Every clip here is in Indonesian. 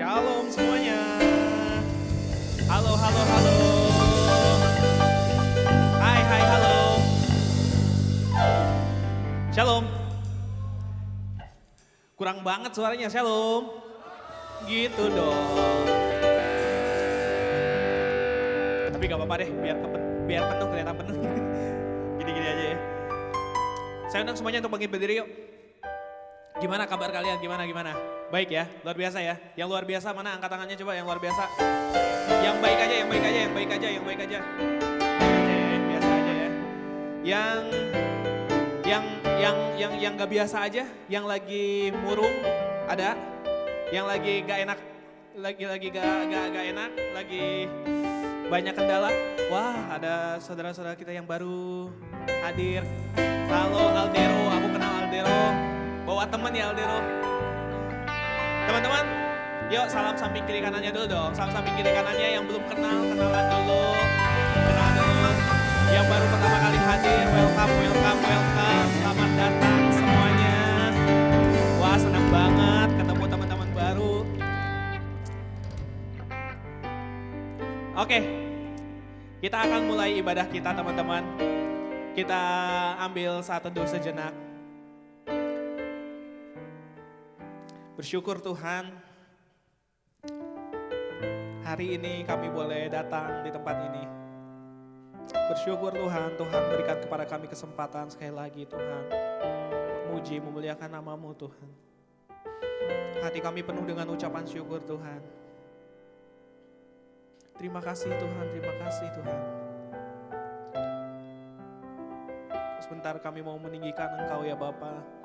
Shalom semuanya. Halo, halo, halo. Hai, hai, halo. Shalom. Kurang banget suaranya, shalom. Gitu dong. Tapi gak apa-apa deh, biar penuh, kelihatan penuh. Gini-gini aja ya. Saya undang semuanya untuk bangkit berdiri yuk. Gimana kabar kalian? Gimana? Baik ya, luar biasa ya. Yang luar biasa mana? Angkat tangannya coba yang luar biasa. Yang baik aja. Yang baik aja. Biasa aja ya. Yang gak biasa aja, yang lagi murung ada, yang lagi gak enak, lagi gak enak, lagi banyak kendala. Wah, ada saudara-saudara kita yang baru hadir. Halo Aldero, aku kenal Aldero. Bawa teman ya Aldero. Teman-teman, yuk salam samping kiri kanannya dulu dong. Salam samping kiri kanannya yang belum kenal, kenalan dulu. Kenalan dulu. Yang baru pertama kali hadir, welcome. Selamat datang semuanya. Wah, senang banget ketemu teman-teman baru. Oke, kita akan mulai ibadah kita teman-teman. Kita ambil saat teduh sejenak. Bersyukur Tuhan, hari ini kami boleh datang di tempat ini. Bersyukur Tuhan, Tuhan berikan kepada kami kesempatan sekali lagi Tuhan. Memuji, memuliakan nama-Mu Tuhan. Hati kami penuh dengan ucapan syukur Tuhan. Terima kasih Tuhan, terima kasih Tuhan. Sebentar kami mau meninggikan Engkau ya Bapa.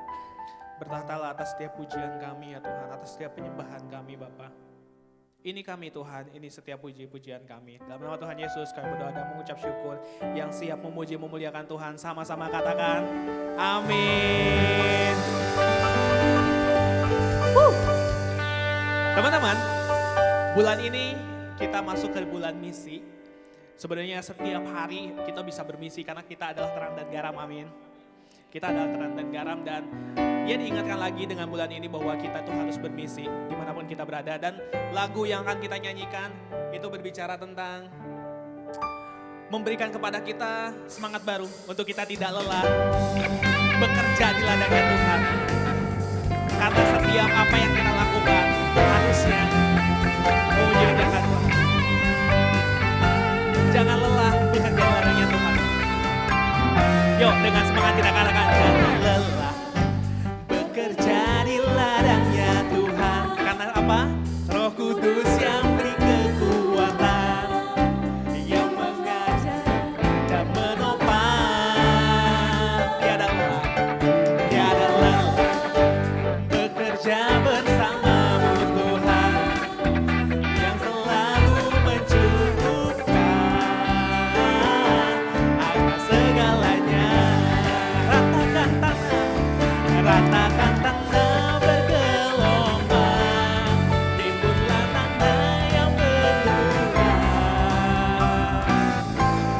Bertahtalah atas setiap pujian kami ya Tuhan, atas setiap penyembahan kami Bapa. Ini kami Tuhan, ini setiap puji-pujian kami. Dalam nama Tuhan Yesus kami berdoa dan mengucap syukur. Yang siap memuji memuliakan Tuhan, sama-sama katakan amin. Teman-teman, bulan ini kita masuk ke bulan misi. Sebenarnya setiap hari kita bisa bermisi karena kita adalah terang dan garam, amin. Kita adalah terang dan garam dan ya diingatkan lagi dengan bulan ini bahwa kita tuh harus bermisi dimanapun kita berada. Dan lagu yang akan kita nyanyikan itu berbicara tentang memberikan kepada kita semangat baru untuk kita tidak lelah bekerja di ladangnya Tuhan. Karena setiap apa yang kita lakukan harusnya memuliakan Tuhan. Jangan lelah bekerja di ladangnya Tuhan. Yuk dengan semangat kita katakan jangan lelah bekerja di ladangnya Tuhan. Karena apa? Roh Kudus yang beri kekuatan, yang mengajar dan menopang. Tiada lelah bekerja bersamamu Tuhan, yang selalu mencukupkan atas segalanya. Ratakan tanah bergelombang, timbullah tanda yang berubah,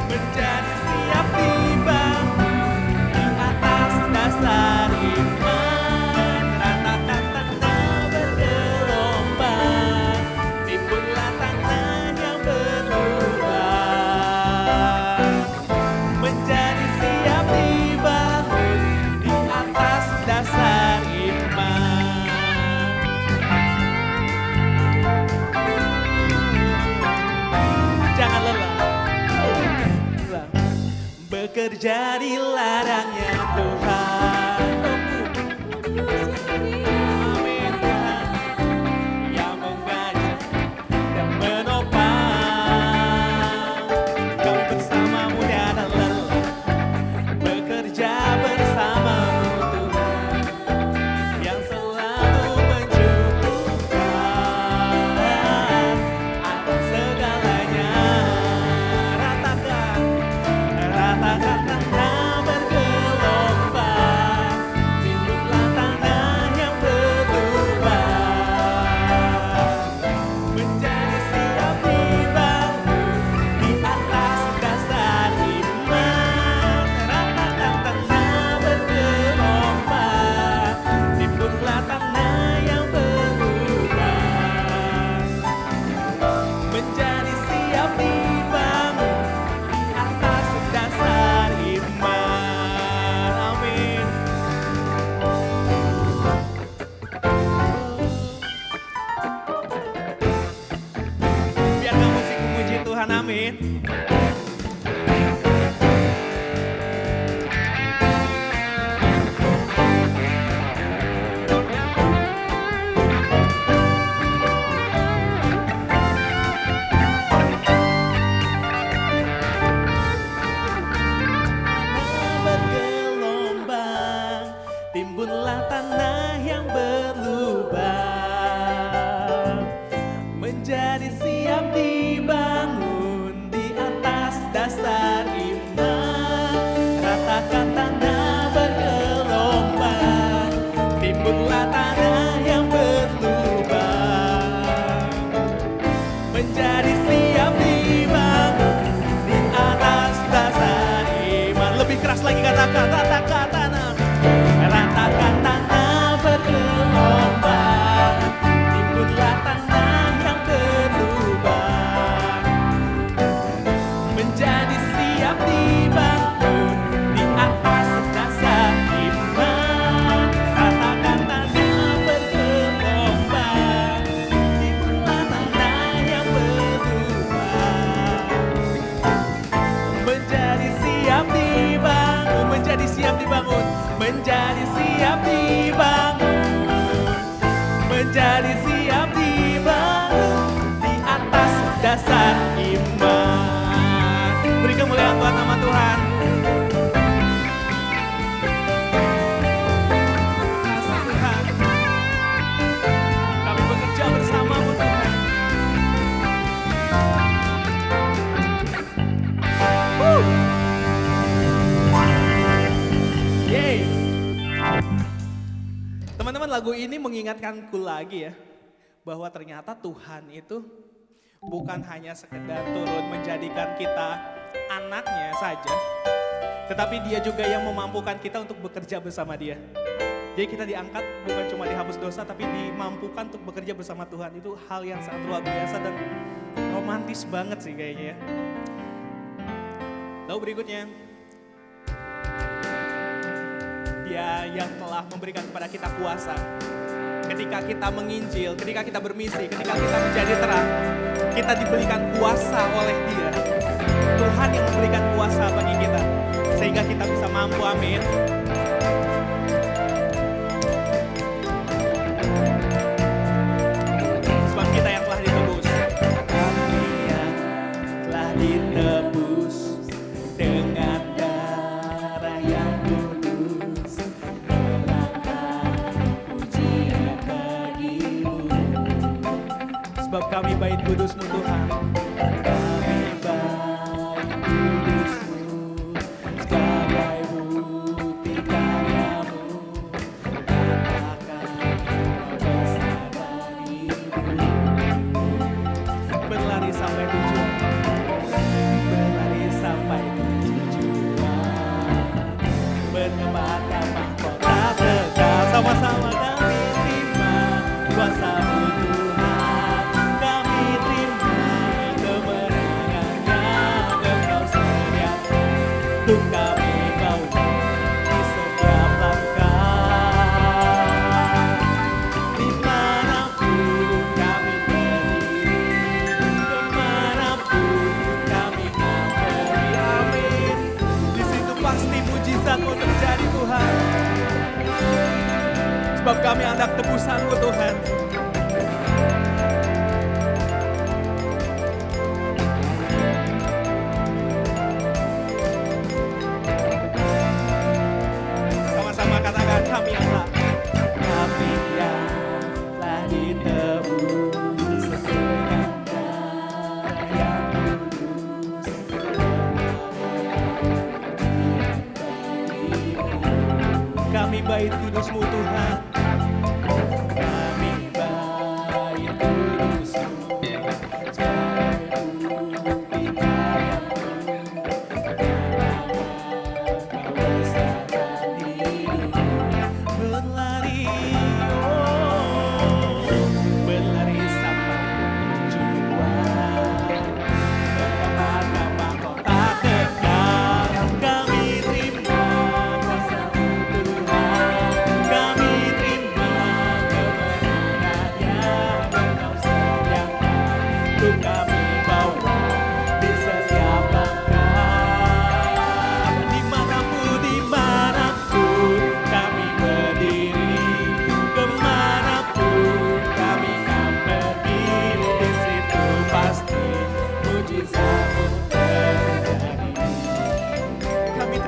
menjadi siap dibangun di atas dasar iman. Ratakan tanah bergelombang, timbullah tanda yang berubah, menjadi siap dibangun di atas dasar iman. Jangan lelah bekerja di ladangnya Tuhan. Amin Tuhan, yang mengajar dan menopang. Kami bersamamu tiada lelah bekerja bersamamu Tuhan, yang selalu mencukupkan atas segalanya. Ratakan tanah bergelombang. Tuhan, amin. Bergelombang, timbunlah tanah yang berlubang, menjadi siap dibangun di atas dasar iman. Ratakan tanah bergelombang, timbunlah tanah yang berlubang, menjadi siap dibangun di atas dasar iman. Lebih keras lagi katakan, ratakan tanah, ratakan tanah bergelombang, timbunlah tanah yang berlubang, menjadi siap dibangun di atas dasar iman. Ratakan tanah bergelombang, timbunlah tanah yang berlubang, menjadi siap dibangun, menjadi siap dibangun, menjadi siap dibangun, menjadi siap dibangun di atas dasar iman. Beri kemuliaan buat nama Tuhan. Kasih Tuhan, kami bekerja bersamamu Tuhan. Yeay. Teman-teman, lagu ini mengingatkanku lagi ya, bahwa ternyata Tuhan itu bukan hanya sekedar turun menjadikan kita anaknya saja, tetapi Dia juga yang memampukan kita untuk bekerja bersama Dia. Jadi kita diangkat bukan cuma dihapus dosa, tapi dimampukan untuk bekerja bersama Tuhan. Itu hal yang sangat luar biasa dan romantis banget sih kayaknya ya. Lalu berikutnya, Dia yang telah memberikan kepada kita kuasa. Ketika kita menginjil, ketika kita bermisi, ketika kita menjadi terang, kita diberikan kuasa oleh Dia. Tuhan yang memberikan kuasa bagi kita, sehingga kita bisa mampu, amin. Sebab kita yang telah ditebus. Kami yang telah ditebus dengan darah yang kudus, melangkah pujian bagimu. Sebab kami bait kudus-Mu Tuhan, kami bait kudus-Mu, sebagai bukti karya-Mu, katakan Kau bersabarimu. Berlari sampai tujuan, berlari sampai tujuan, berkebakan mahkota kekal. Sama-sama kami terima kuasa-Mu Tuhan, kami terima kemenangan yang Engkau sediakan untuk kami bawa di setiap langkah. Dimanapun kami berdiri, kemanapun kami akan pergi, amin. Di situ pasti mujizat-Mu terjadi Tuhan. Sebab kami anak tebusan-Mu Tuhan. Sama-sama katakan, kami yang telah ditebus dengan darah yang kudus, kami bait kudus-Mu Tuhan, kami bait kudus-Mu, sebagai bukti karya-Mu, Kau bersabarimu. Berlari, berlari sampai tujuan, mendapatkan mahkota kekal. Kami terima kuasa-Mu Tuhan, kami terima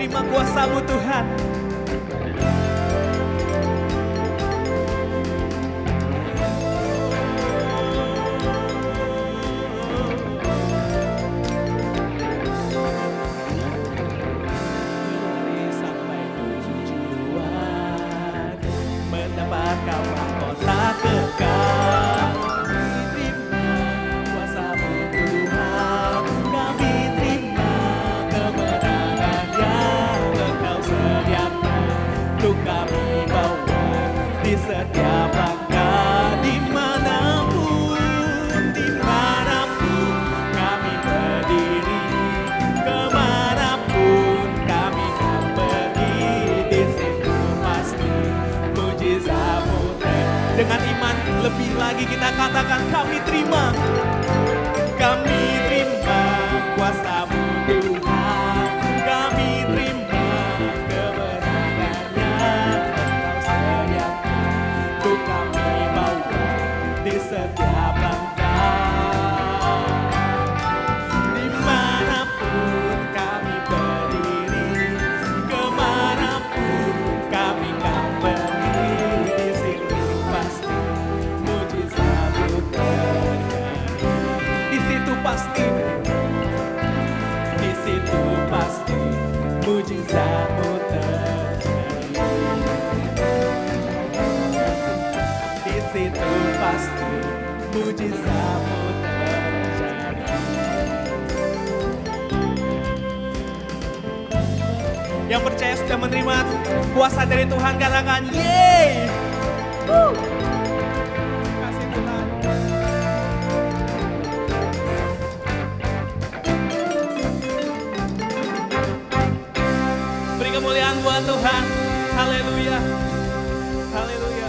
terima kuasa-Mu Tuhan. Sampai tujuan, mendapatkan mahkota kekal. Terima kuasa-Mu Tuhan, kami terima kemenangan yang Engkau sediakan untuk kami bawa di setiap langkah. Dimanapun kami berdiri, kemanapun kami akan pergi, di situ pasti mujizat-Mu. Dengan iman lebih lagi kita katakan kami terima kuasa-Mu Tuhan, kami terima kemenangan yang Engkau sediakan untuk kami bawa di setiap langkah. Dimanapun kami berdiri, kemanapun kami akan pergi, di situ pasti mujizat-Mu terjadi. Di situ pasti mujizat-Mu terjadi. Di situ pasti mujizat-Mu terjadi. Yang percaya sudah menerima kuasa dari Tuhan, katakan yeay. Kasih Tuhan. Beri kemuliaan buat Tuhan. Haleluya. Haleluya.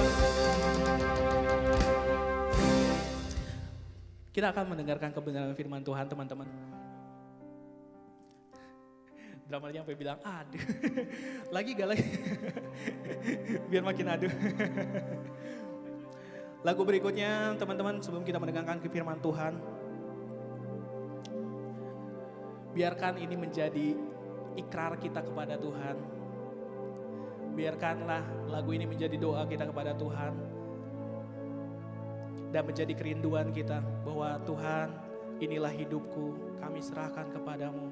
Kita akan mendengarkan kebenaran firman Tuhan, teman-teman. Dramernya sampai bilang, aduh. Lagi gak lagi? Biar makin aduh. Lagu berikutnya, teman-teman, sebelum kita mendengarkan firman Tuhan, biarkan ini menjadi ikrar kita kepada Tuhan. Biarkanlah lagu ini menjadi doa kita kepada Tuhan. Dan menjadi kerinduan kita bahwa Tuhan, inilah hidupku, kami serahkan kepadamu.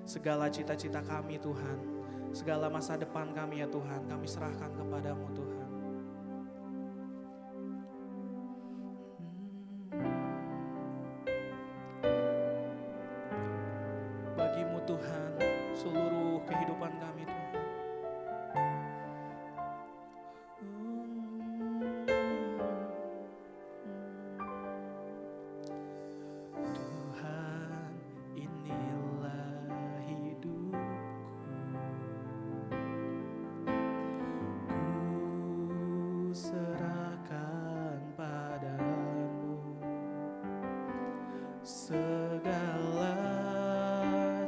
Segala cita-cita kami Tuhan, segala masa depan kami ya Tuhan, kami serahkan kepadamu Tuhan. Bagimu Tuhan, seluruh kehidupan kami Tuhan. Tuhan, inilah hidupku. Ku serahkan padamu segala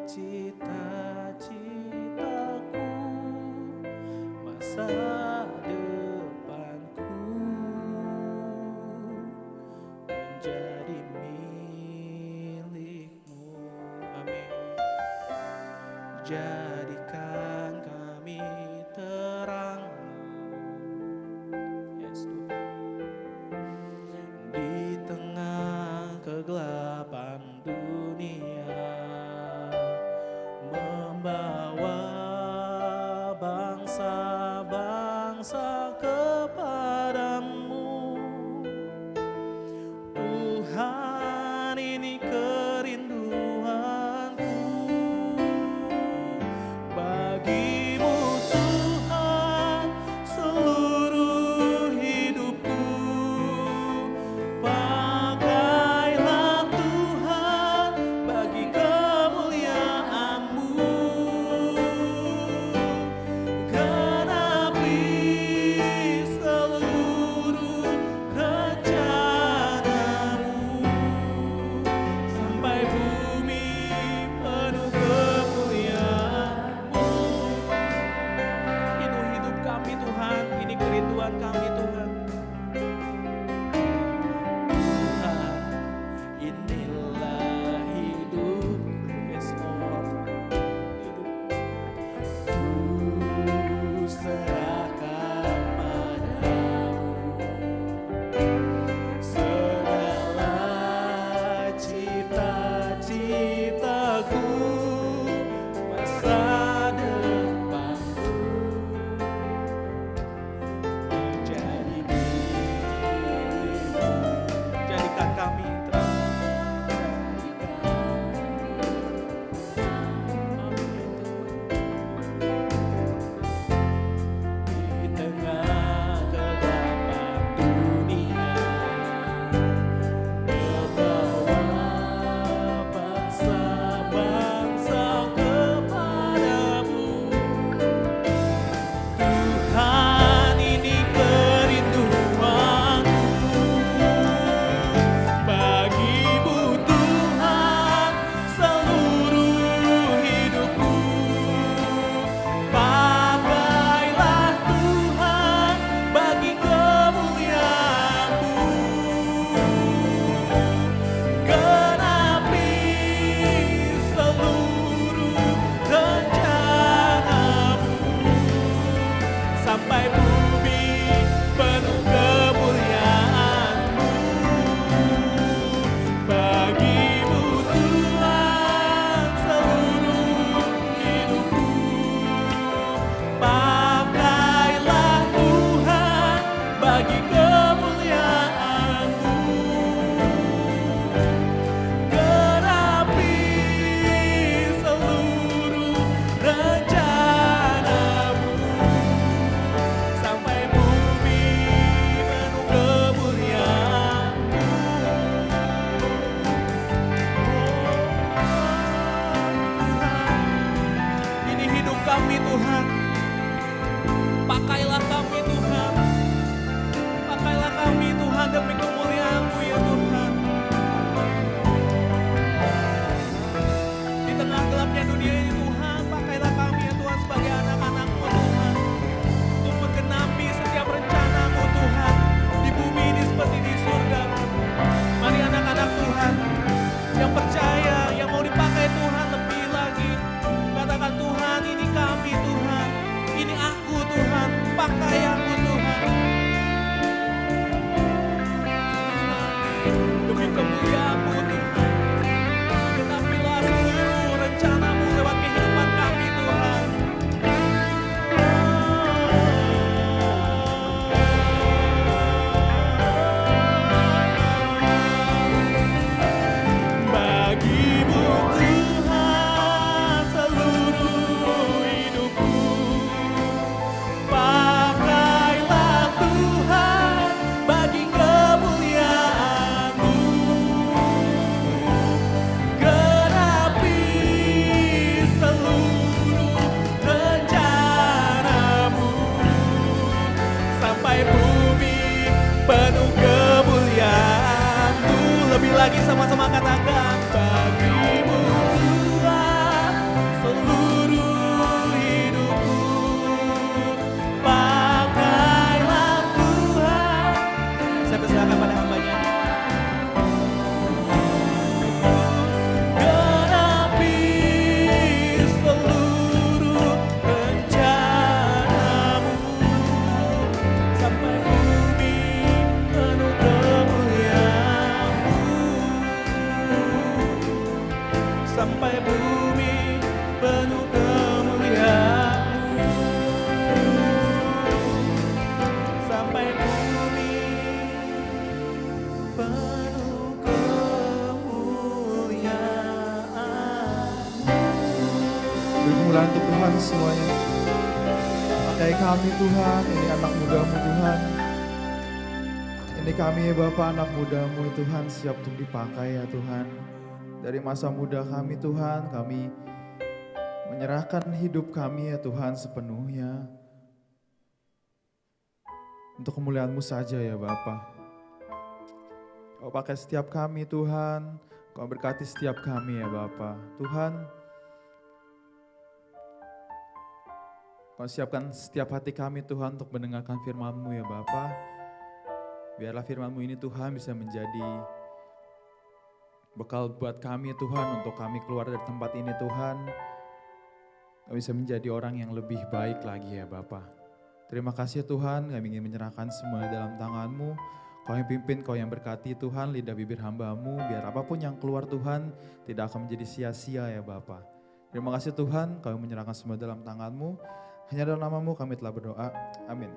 cita-citaku, masa depanku menjadi milikmu. Amin. Jadikan kami terang, yes, Tuhan, di tengah kegelapan dunia, membawa bangsa-bangsa kepadamu. Tuhan, ini kerinduanku. Bagimu Tuhan, seluruh hidupku. Pakailah Tuhan bagi kemuliaan-Mu. Genapi seluruh rencana-Mu. yang percaya, yang mau dipakai Tuhan lebih lagi. Katakan Tuhan, ini kami Tuhan, ini aku Tuhan, pakai aku Tuhan. Demi kemuliaan-Mu Tuhan, genapilah seluruh rencana-Mu lewat kehidupan kami Tuhan. Bagi-Mu Tuhan seluruh hidupku, pakailah Tuhan bagi kemuliaan-Mu. Genapi seluruh rencana-Mu sampai bumi penuh kemuliaan-Mu. Lebih lagi sama-sama katakan, bagi-Mu Tuhan seluruh hidupku, pakailah Tuhan. Saya persilakan pada hamba-Nya. Genapi seluruh rencana-Mu sampai bumi penuh kemuliaan-Mu. Sampai bumi penuh kemuliaan-Mu. Sampai bumi penuh kemuliaan-Mu. Berilah untuk Tuhan semuanya. Pakai kami Tuhan, ini anak muda-Mu Tuhan. Ini kami ya Bapa, anak muda-Mu Tuhan, siap untuk dipakai ya Tuhan. Dari masa muda kami Tuhan, kami menyerahkan hidup kami ya Tuhan sepenuhnya. Untuk kemuliaan-Mu saja ya Bapa. Kau pakai setiap kami Tuhan, Kau berkati setiap kami ya Bapa. Tuhan, Kau siapkan setiap hati kami Tuhan untuk mendengarkan firman-Mu ya Bapa. Biarlah firman-Mu ini Tuhan bisa menjadi bekal buat kami Tuhan, untuk kami keluar dari tempat ini Tuhan. Kami bisa menjadi orang yang lebih baik lagi ya Bapa. Terima kasih Tuhan, kami ingin menyerahkan semua dalam tangan-Mu. Kau yang pimpin, Kau yang berkati Tuhan, lidah bibir hamba-Mu, biar apapun yang keluar Tuhan tidak akan menjadi sia-sia ya Bapa. Terima kasih Tuhan, Kau menyerahkan semua dalam tangan-Mu. Hanya dalam nama-Mu kami telah berdoa. Amin.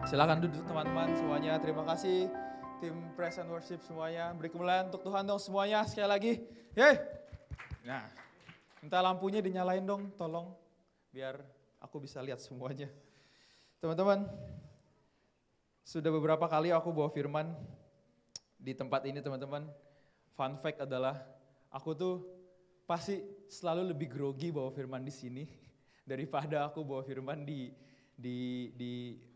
Silakan duduk teman-teman semuanya. Terima kasih tim Praise and Worship semuanya. Beri kemuliaan untuk Tuhan dong semuanya sekali lagi. Yeay. Nah, minta lampunya dinyalain dong, tolong. Biar aku bisa lihat semuanya. Teman-teman, sudah beberapa kali aku bawa firman di tempat ini teman-teman. Fun fact adalah aku tuh pasti selalu lebih grogi bawa firman di sini daripada aku bawa firman di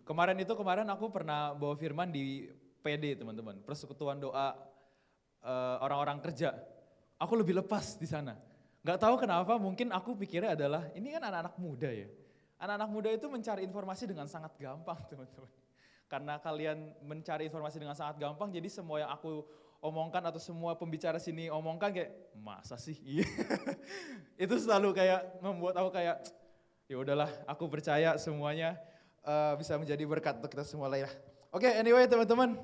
kemarin aku pernah bawa firman di PD teman-teman, persekutuan doa orang-orang kerja. Aku lebih lepas di sana. Gak tahu kenapa, mungkin aku pikirnya adalah ini kan anak-anak muda ya. Anak-anak muda itu mencari informasi dengan sangat gampang teman-teman. Karena kalian mencari informasi dengan sangat gampang, jadi semua yang aku omongkan atau semua pembicara sini omongkan kayak masa sih? Iya. Itu selalu kayak membuat aku kayak ya udahlah, aku percaya semuanya bisa menjadi berkat untuk kita semua lah ya. Oke, anyway teman-teman.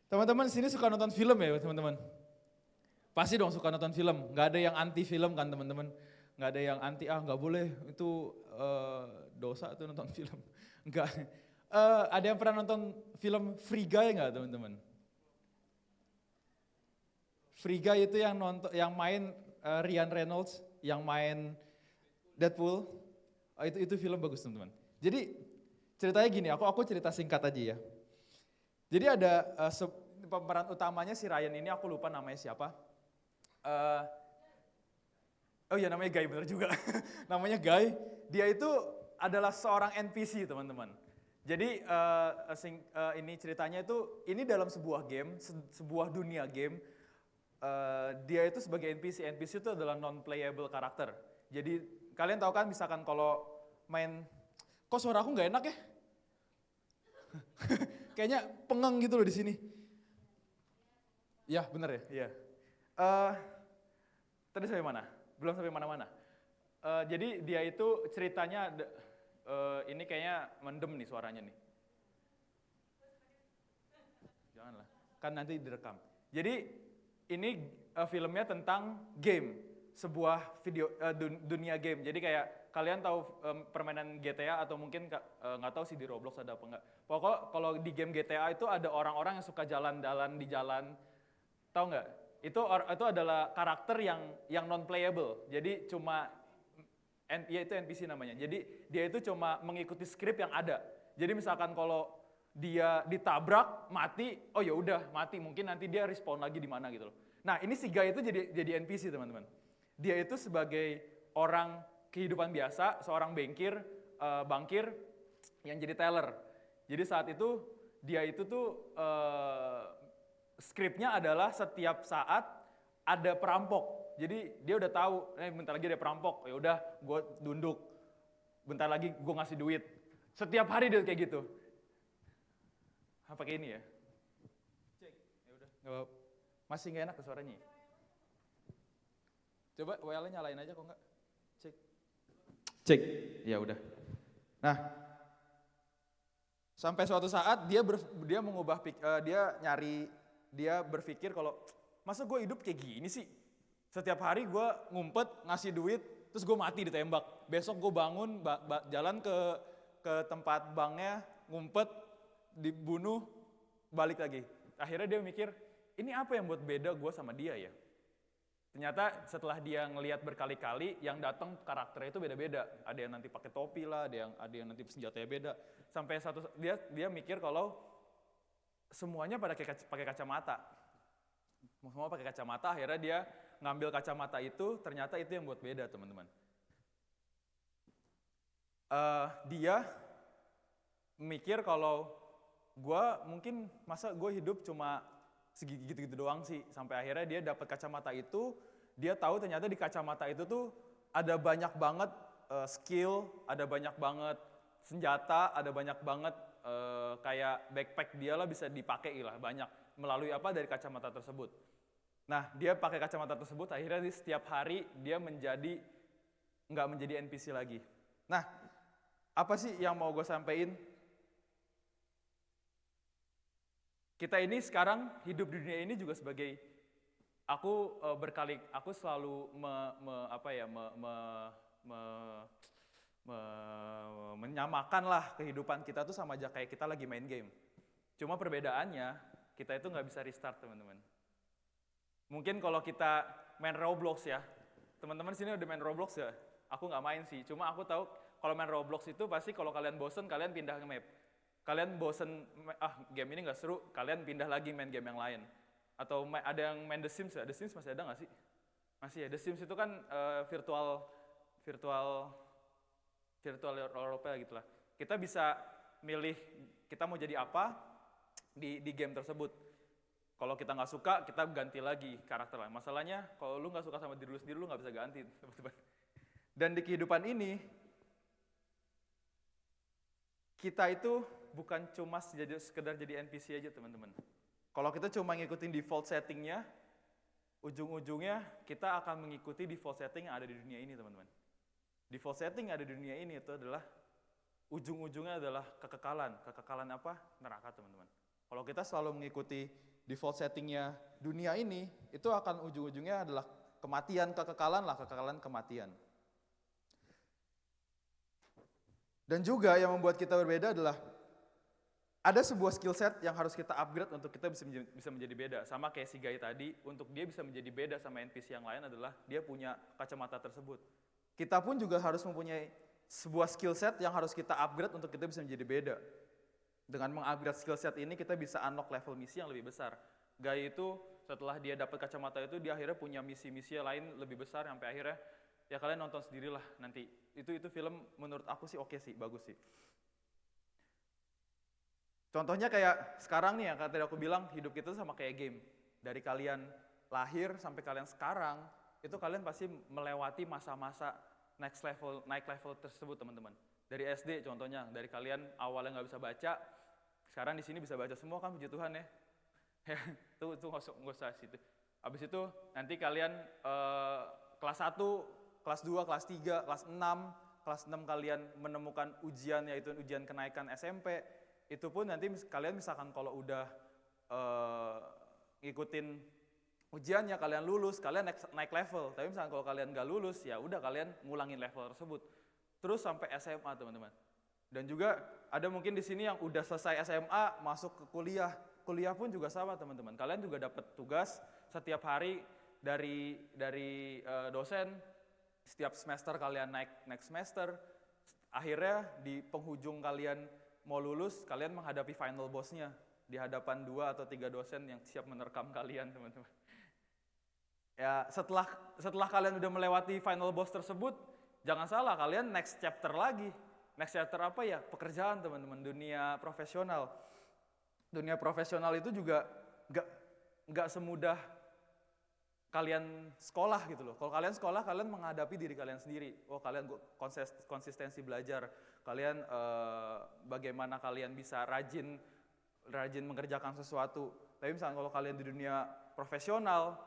Teman-teman sini suka nonton film ya teman-teman? Pasti dong suka nonton film, gak ada yang anti film kan teman-teman. Gak ada yang anti, gak boleh, itu dosa tuh nonton film. Enggak. Ada yang pernah nonton film Free Guy gak teman-teman? Free Guy itu yang main Ryan Reynolds, yang main Deadpool. Itu film bagus teman-teman. Jadi ceritanya gini, aku cerita singkat aja ya. Jadi ada pemeran utamanya si Ryan ini, aku lupa namanya siapa. Oh iya namanya Guy, bener juga. Namanya Guy, dia itu adalah seorang NPC teman-teman. Jadi ini ceritanya itu, ini dalam sebuah game, sebuah dunia game. Dia itu sebagai NPC itu adalah non-playable karakter. Jadi kalian tahu kan misalkan kalau main, kok suara aku gak enak ya? Kayaknya pengeng gitu loh di sini. Iya, bener ya? Iya. Tadi sampai mana? Belum sampai mana-mana. Jadi dia itu ceritanya, ini kayaknya mendem nih suaranya nih. Janganlah, kan nanti direkam. Jadi ini filmnya tentang game, sebuah dunia game. Jadi kayak kalian tahu permainan GTA atau mungkin nggak tahu sih di Roblox ada apa nggak. Pokoknya kalau di game GTA itu ada orang-orang yang suka jalan-jalan di jalan, tahu nggak? Itu adalah karakter yang non playable. Jadi cuma ya itu NPC namanya. Jadi dia itu cuma mengikuti skrip yang ada. Jadi misalkan kalau dia ditabrak mati, oh ya udah mati. Mungkin nanti dia respawn lagi di mana gitu loh. Nah ini si Guy itu jadi NPC teman-teman. Dia itu sebagai orang kehidupan biasa, seorang bankir yang jadi teller. Jadi saat itu dia itu tuh skripnya adalah setiap saat ada perampok. Jadi dia udah tahu, bentar lagi ada perampok. Ya udah, gue dunduk. Bentar lagi gue ngasih duit. Setiap hari dia kayak gitu. Pakai ini ya. Cek. Ya udah. Masih nggak enak tuh suaranya. Coba WL-nya nyalain aja kok enggak? Cek. Cek. Ya udah. Nah, Sampai suatu saat dia mengubah dia berpikir kalau masa gue hidup kayak gini sih? Setiap hari gue ngumpet, ngasih duit, terus gue mati ditembak. Besok gue bangun, jalan ke tempat banknya, ngumpet, dibunuh, balik lagi. Akhirnya dia mikir, ini apa yang buat beda gue sama dia ya? Ternyata setelah dia ngelihat berkali-kali, yang datang karakternya itu beda-beda. Ada yang nanti pakai topi lah, ada yang nanti senjatanya beda. Sampai dia mikir kalau semuanya pada pakai kacamata. Semua pakai kacamata, akhirnya dia ngambil kacamata itu, ternyata itu yang buat beda teman-teman. Dia mikir kalau masa gue hidup cuma segitu-gitu doang sih. Sampai akhirnya dia dapat kacamata itu, dia tahu ternyata di kacamata itu tuh ada banyak banget skill, ada banyak banget senjata, ada banyak banget kayak backpack dia lah bisa dipakai lah banyak melalui dari kacamata tersebut. Nah dia pakai kacamata tersebut akhirnya di setiap hari dia nggak menjadi NPC lagi. Nah apa sih yang mau gue sampein? Kita ini sekarang hidup di dunia ini juga sebagai aku selalu menyamakan lah kehidupan kita tuh sama aja kayak kita lagi main game. Cuma perbedaannya kita itu nggak bisa restart teman-teman. Mungkin kalau kita main Roblox ya, teman-teman sini udah main Roblox ya? Aku nggak main sih, cuma aku tahu kalau main Roblox itu pasti kalau kalian bosen kalian pindah ke map. Kalian bosen, game ini nggak seru, kalian pindah lagi main game yang lain. Atau ada yang main The Sims ya? The Sims masih ada nggak sih? Masih ya, The Sims itu kan virtual role gitu lah. Kita bisa milih kita mau jadi apa di game tersebut. Kalau kita nggak suka, kita ganti lagi karakter lain. Masalahnya, kalau lu nggak suka sama diri lu sendiri, lu nggak bisa ganti, teman-teman. Dan di kehidupan ini, kita itu bukan cuma sekedar jadi NPC aja, teman-teman. Kalau kita cuma ngikutin default settingnya, ujung-ujungnya kita akan mengikuti default setting yang ada di dunia ini, teman-teman. Default setting yang ada di dunia ini itu adalah, ujung-ujungnya adalah kekekalan. Kekekalan apa? Neraka, teman-teman. Kalau kita selalu mengikuti default settingnya dunia ini, itu akan ujung-ujungnya adalah kematian, kekekalan kematian. Dan juga yang membuat kita berbeda adalah ada sebuah skill set yang harus kita upgrade untuk kita bisa menjadi beda. Sama kayak si Guy tadi, untuk dia bisa menjadi beda sama NPC yang lain adalah dia punya kacamata tersebut. Kita pun juga harus mempunyai sebuah skill set yang harus kita upgrade untuk kita bisa menjadi beda. Dengan mengupgrade skill set ini kita bisa unlock level misi yang lebih besar. Guy itu setelah dia dapat kacamata itu dia akhirnya punya misi-misi lain lebih besar sampai akhirnya ya kalian nonton sendirilah nanti. Itu film menurut aku sih oke sih, bagus sih. Contohnya kayak sekarang nih ya, tadi aku bilang hidup kita sama kayak game. Dari kalian lahir sampai kalian sekarang, itu kalian pasti melewati masa-masa naik level tersebut teman-teman. Dari SD contohnya, dari kalian awalnya nggak bisa baca, sekarang di sini bisa baca semua kan, puji Tuhan ya. Itu nggak usah situ. Habis itu nanti kalian kelas 1, kelas 2, kelas 3, kelas 6 kalian menemukan ujian yaitu ujian kenaikan SMP. Itu pun nanti kalian misalkan kalau udah ngikutin ujiannya kalian lulus, kalian naik level. Tapi misalkan kalau kalian nggak lulus, ya udah kalian ngulangin level tersebut. Terus sampai SMA teman-teman. Dan juga ada mungkin di sini yang udah selesai SMA masuk ke kuliah. Kuliah pun juga sama teman-teman. Kalian juga dapat tugas setiap hari dari dosen. Setiap semester kalian naik semester. Akhirnya di penghujung kalian mau lulus, kalian menghadapi final boss-nya di hadapan 2 atau 3 dosen yang siap menerkam kalian teman-teman. Ya setelah kalian udah melewati final boss tersebut, jangan salah kalian next chapter lagi. Next chapter apa ya? Pekerjaan teman-teman, dunia profesional. Dunia profesional itu juga nggak semudah kalian sekolah gitu loh. Kalau kalian sekolah, kalian menghadapi diri kalian sendiri. Oh kalian konsistensi belajar. Kalian bagaimana kalian bisa rajin mengerjakan sesuatu. Tapi misalnya kalau kalian di dunia profesional,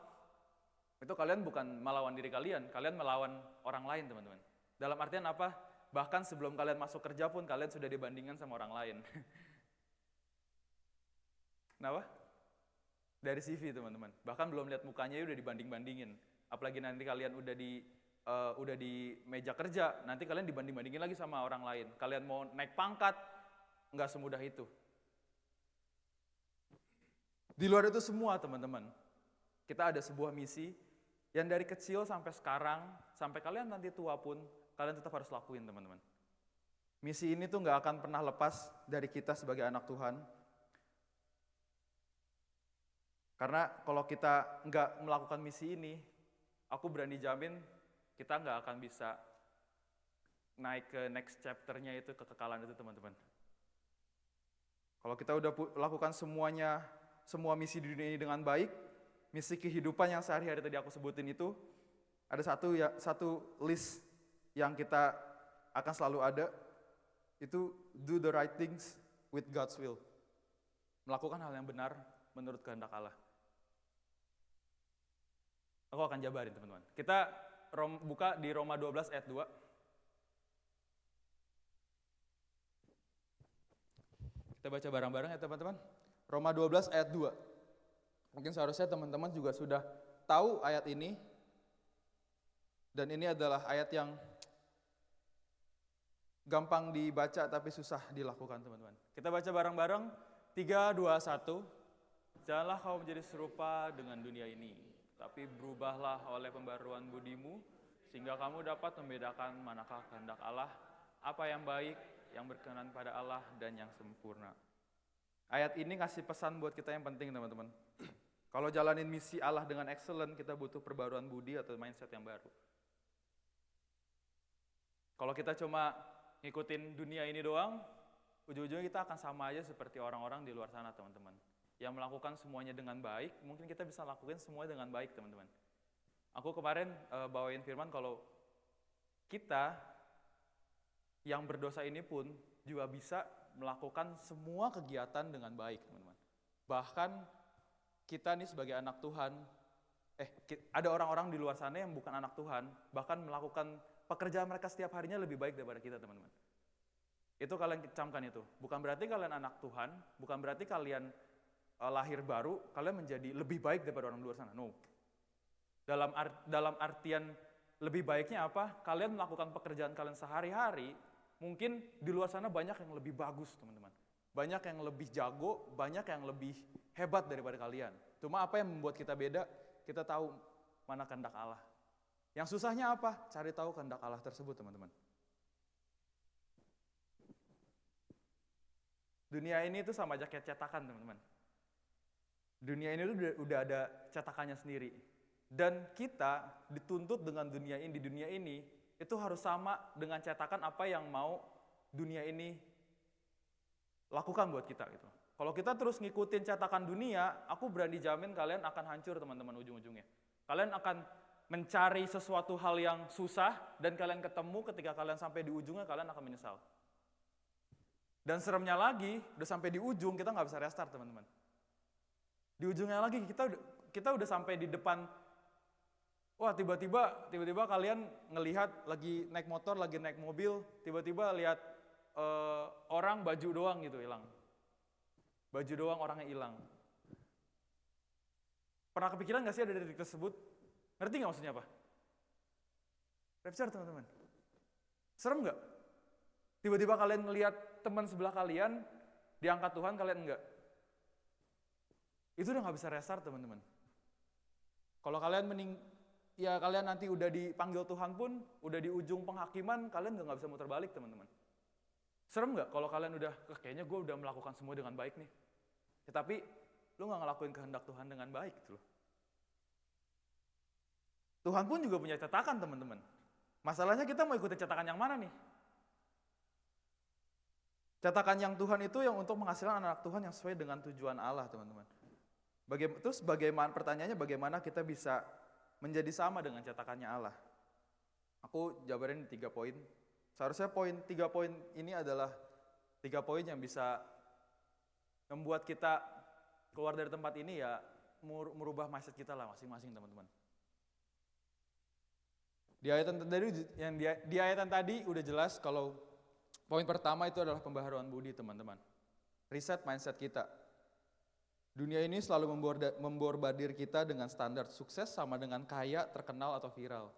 itu kalian bukan melawan diri kalian melawan orang lain teman-teman. Dalam artian apa? Bahkan sebelum kalian masuk kerja pun kalian sudah dibandingkan sama orang lain. Kenapa? Dari CV teman-teman. Bahkan belum lihat mukanya udah dibanding-bandingin. Apalagi nanti kalian udah di meja kerja, nanti kalian dibanding-bandingin lagi sama orang lain. Kalian mau naik pangkat, nggak semudah itu. Di luar itu semua teman-teman, kita ada sebuah misi yang dari kecil sampai sekarang, sampai kalian nanti tua pun, kalian tetap harus lakuin teman-teman. Misi ini tuh nggak akan pernah lepas dari kita sebagai anak Tuhan. Karena kalau kita nggak melakukan misi ini, aku berani jamin kita nggak akan bisa naik ke next chapter-nya itu, kekekalan itu teman-teman. Kalau kita udah lakukan semua misi di dunia ini dengan baik, misi kehidupan yang sehari-hari tadi aku sebutin itu, ada satu list yang kita akan selalu ada, itu do the right things with God's will. Melakukan hal yang benar menurut kehendak Allah. Aku akan jabarin teman-teman. Kita buka di Roma 12 ayat 2. Kita baca bareng-bareng ya teman-teman. Roma 12 ayat 2. Mungkin seharusnya teman-teman juga sudah tahu ayat ini. Dan ini adalah ayat yang gampang dibaca tapi susah dilakukan teman-teman. Kita baca bareng-bareng. 3, 2, 1. Janganlah kau menjadi serupa dengan dunia ini, tapi berubahlah oleh pembaruan budimu, sehingga kamu dapat membedakan manakah kehendak Allah, apa yang baik, yang berkenan pada Allah, dan yang sempurna. Ayat ini ngasih pesan buat kita yang penting teman-teman. Kalau jalanin misi Allah dengan excellent, kita butuh perbaruan budi atau mindset yang baru. Kalau kita cuma ngikutin dunia ini doang, ujung-ujungnya kita akan sama aja seperti orang-orang di luar sana teman-teman. Yang melakukan semuanya dengan baik, mungkin kita bisa lakukan semua dengan baik teman-teman. Aku kemarin bawain firman kalau kita yang berdosa ini pun juga bisa melakukan semua kegiatan dengan baik teman-teman. Bahkan kita nih sebagai anak Tuhan, ada orang-orang di luar sana yang bukan anak Tuhan, bahkan melakukan pekerjaan mereka setiap harinya lebih baik daripada kita teman-teman. Itu kalian camkan itu. Bukan berarti kalian anak Tuhan, bukan berarti kalian lahir baru, kalian menjadi lebih baik daripada orang di luar sana. No. Dalam artian lebih baiknya apa? Kalian melakukan pekerjaan kalian sehari-hari, mungkin di luar sana banyak yang lebih bagus, teman-teman. Banyak yang lebih jago, banyak yang lebih hebat daripada kalian. Cuma apa yang membuat kita beda? Kita tahu mana kehendak Allah. Yang susahnya apa? Cari tahu kehendak Allah tersebut, teman-teman. Dunia ini tuh sama aja kayak cetakan, teman-teman. Dunia ini tuh udah ada cetakannya sendiri. Dan kita dituntut dengan dunia ini, di dunia ini, itu harus sama dengan cetakan apa yang mau dunia ini lakukan buat kita gitu. Kalau kita terus ngikutin cetakan dunia, aku berani jamin kalian akan hancur teman-teman ujung-ujungnya. Kalian akan mencari sesuatu hal yang susah dan kalian ketemu ketika kalian sampai di ujungnya kalian akan menyesal. Dan seremnya lagi, udah sampai di ujung kita nggak bisa restart teman-teman. Di ujungnya lagi kita udah sampai di depan. Wah, tiba-tiba kalian ngelihat lagi naik motor, lagi naik mobil, tiba-tiba lihat orang baju doang gitu hilang. Baju doang orangnya hilang. Pernah kepikiran gak sih ada detik tersebut? Ngerti gak maksudnya apa? Rapture teman-teman. Serem gak? Tiba-tiba kalian ngelihat teman sebelah kalian diangkat Tuhan, kalian enggak. Itu udah gak bisa restart teman-teman. Kalau kalian kalian nanti udah dipanggil Tuhan pun, udah di ujung penghakiman, kalian udah gak bisa muter balik teman-teman. Serem gak kalau kalian udah, kayaknya gue udah melakukan semua dengan baik nih. Tapi lu gak ngelakuin kehendak Tuhan dengan baik gitu loh. Tuhan pun juga punya cetakan teman-teman. Masalahnya kita mau ikutin cetakan yang mana nih? Cetakan yang Tuhan itu yang untuk menghasilkan anak Tuhan yang sesuai dengan tujuan Allah teman-teman. Terus pertanyaannya bagaimana kita bisa menjadi sama dengan cetakannya Allah? Aku jabarin 3 poin. Seharusnya 3 poin ini adalah 3 poin yang bisa membuat kita keluar dari tempat ini ya, merubah mindset kita lah masing-masing teman-teman. Di ayat yang tadi udah jelas kalau poin pertama itu adalah pembaharuan budi teman-teman. Reset mindset kita. Dunia ini selalu memborbardir kita dengan standar sukses sama dengan kaya, terkenal, atau viral.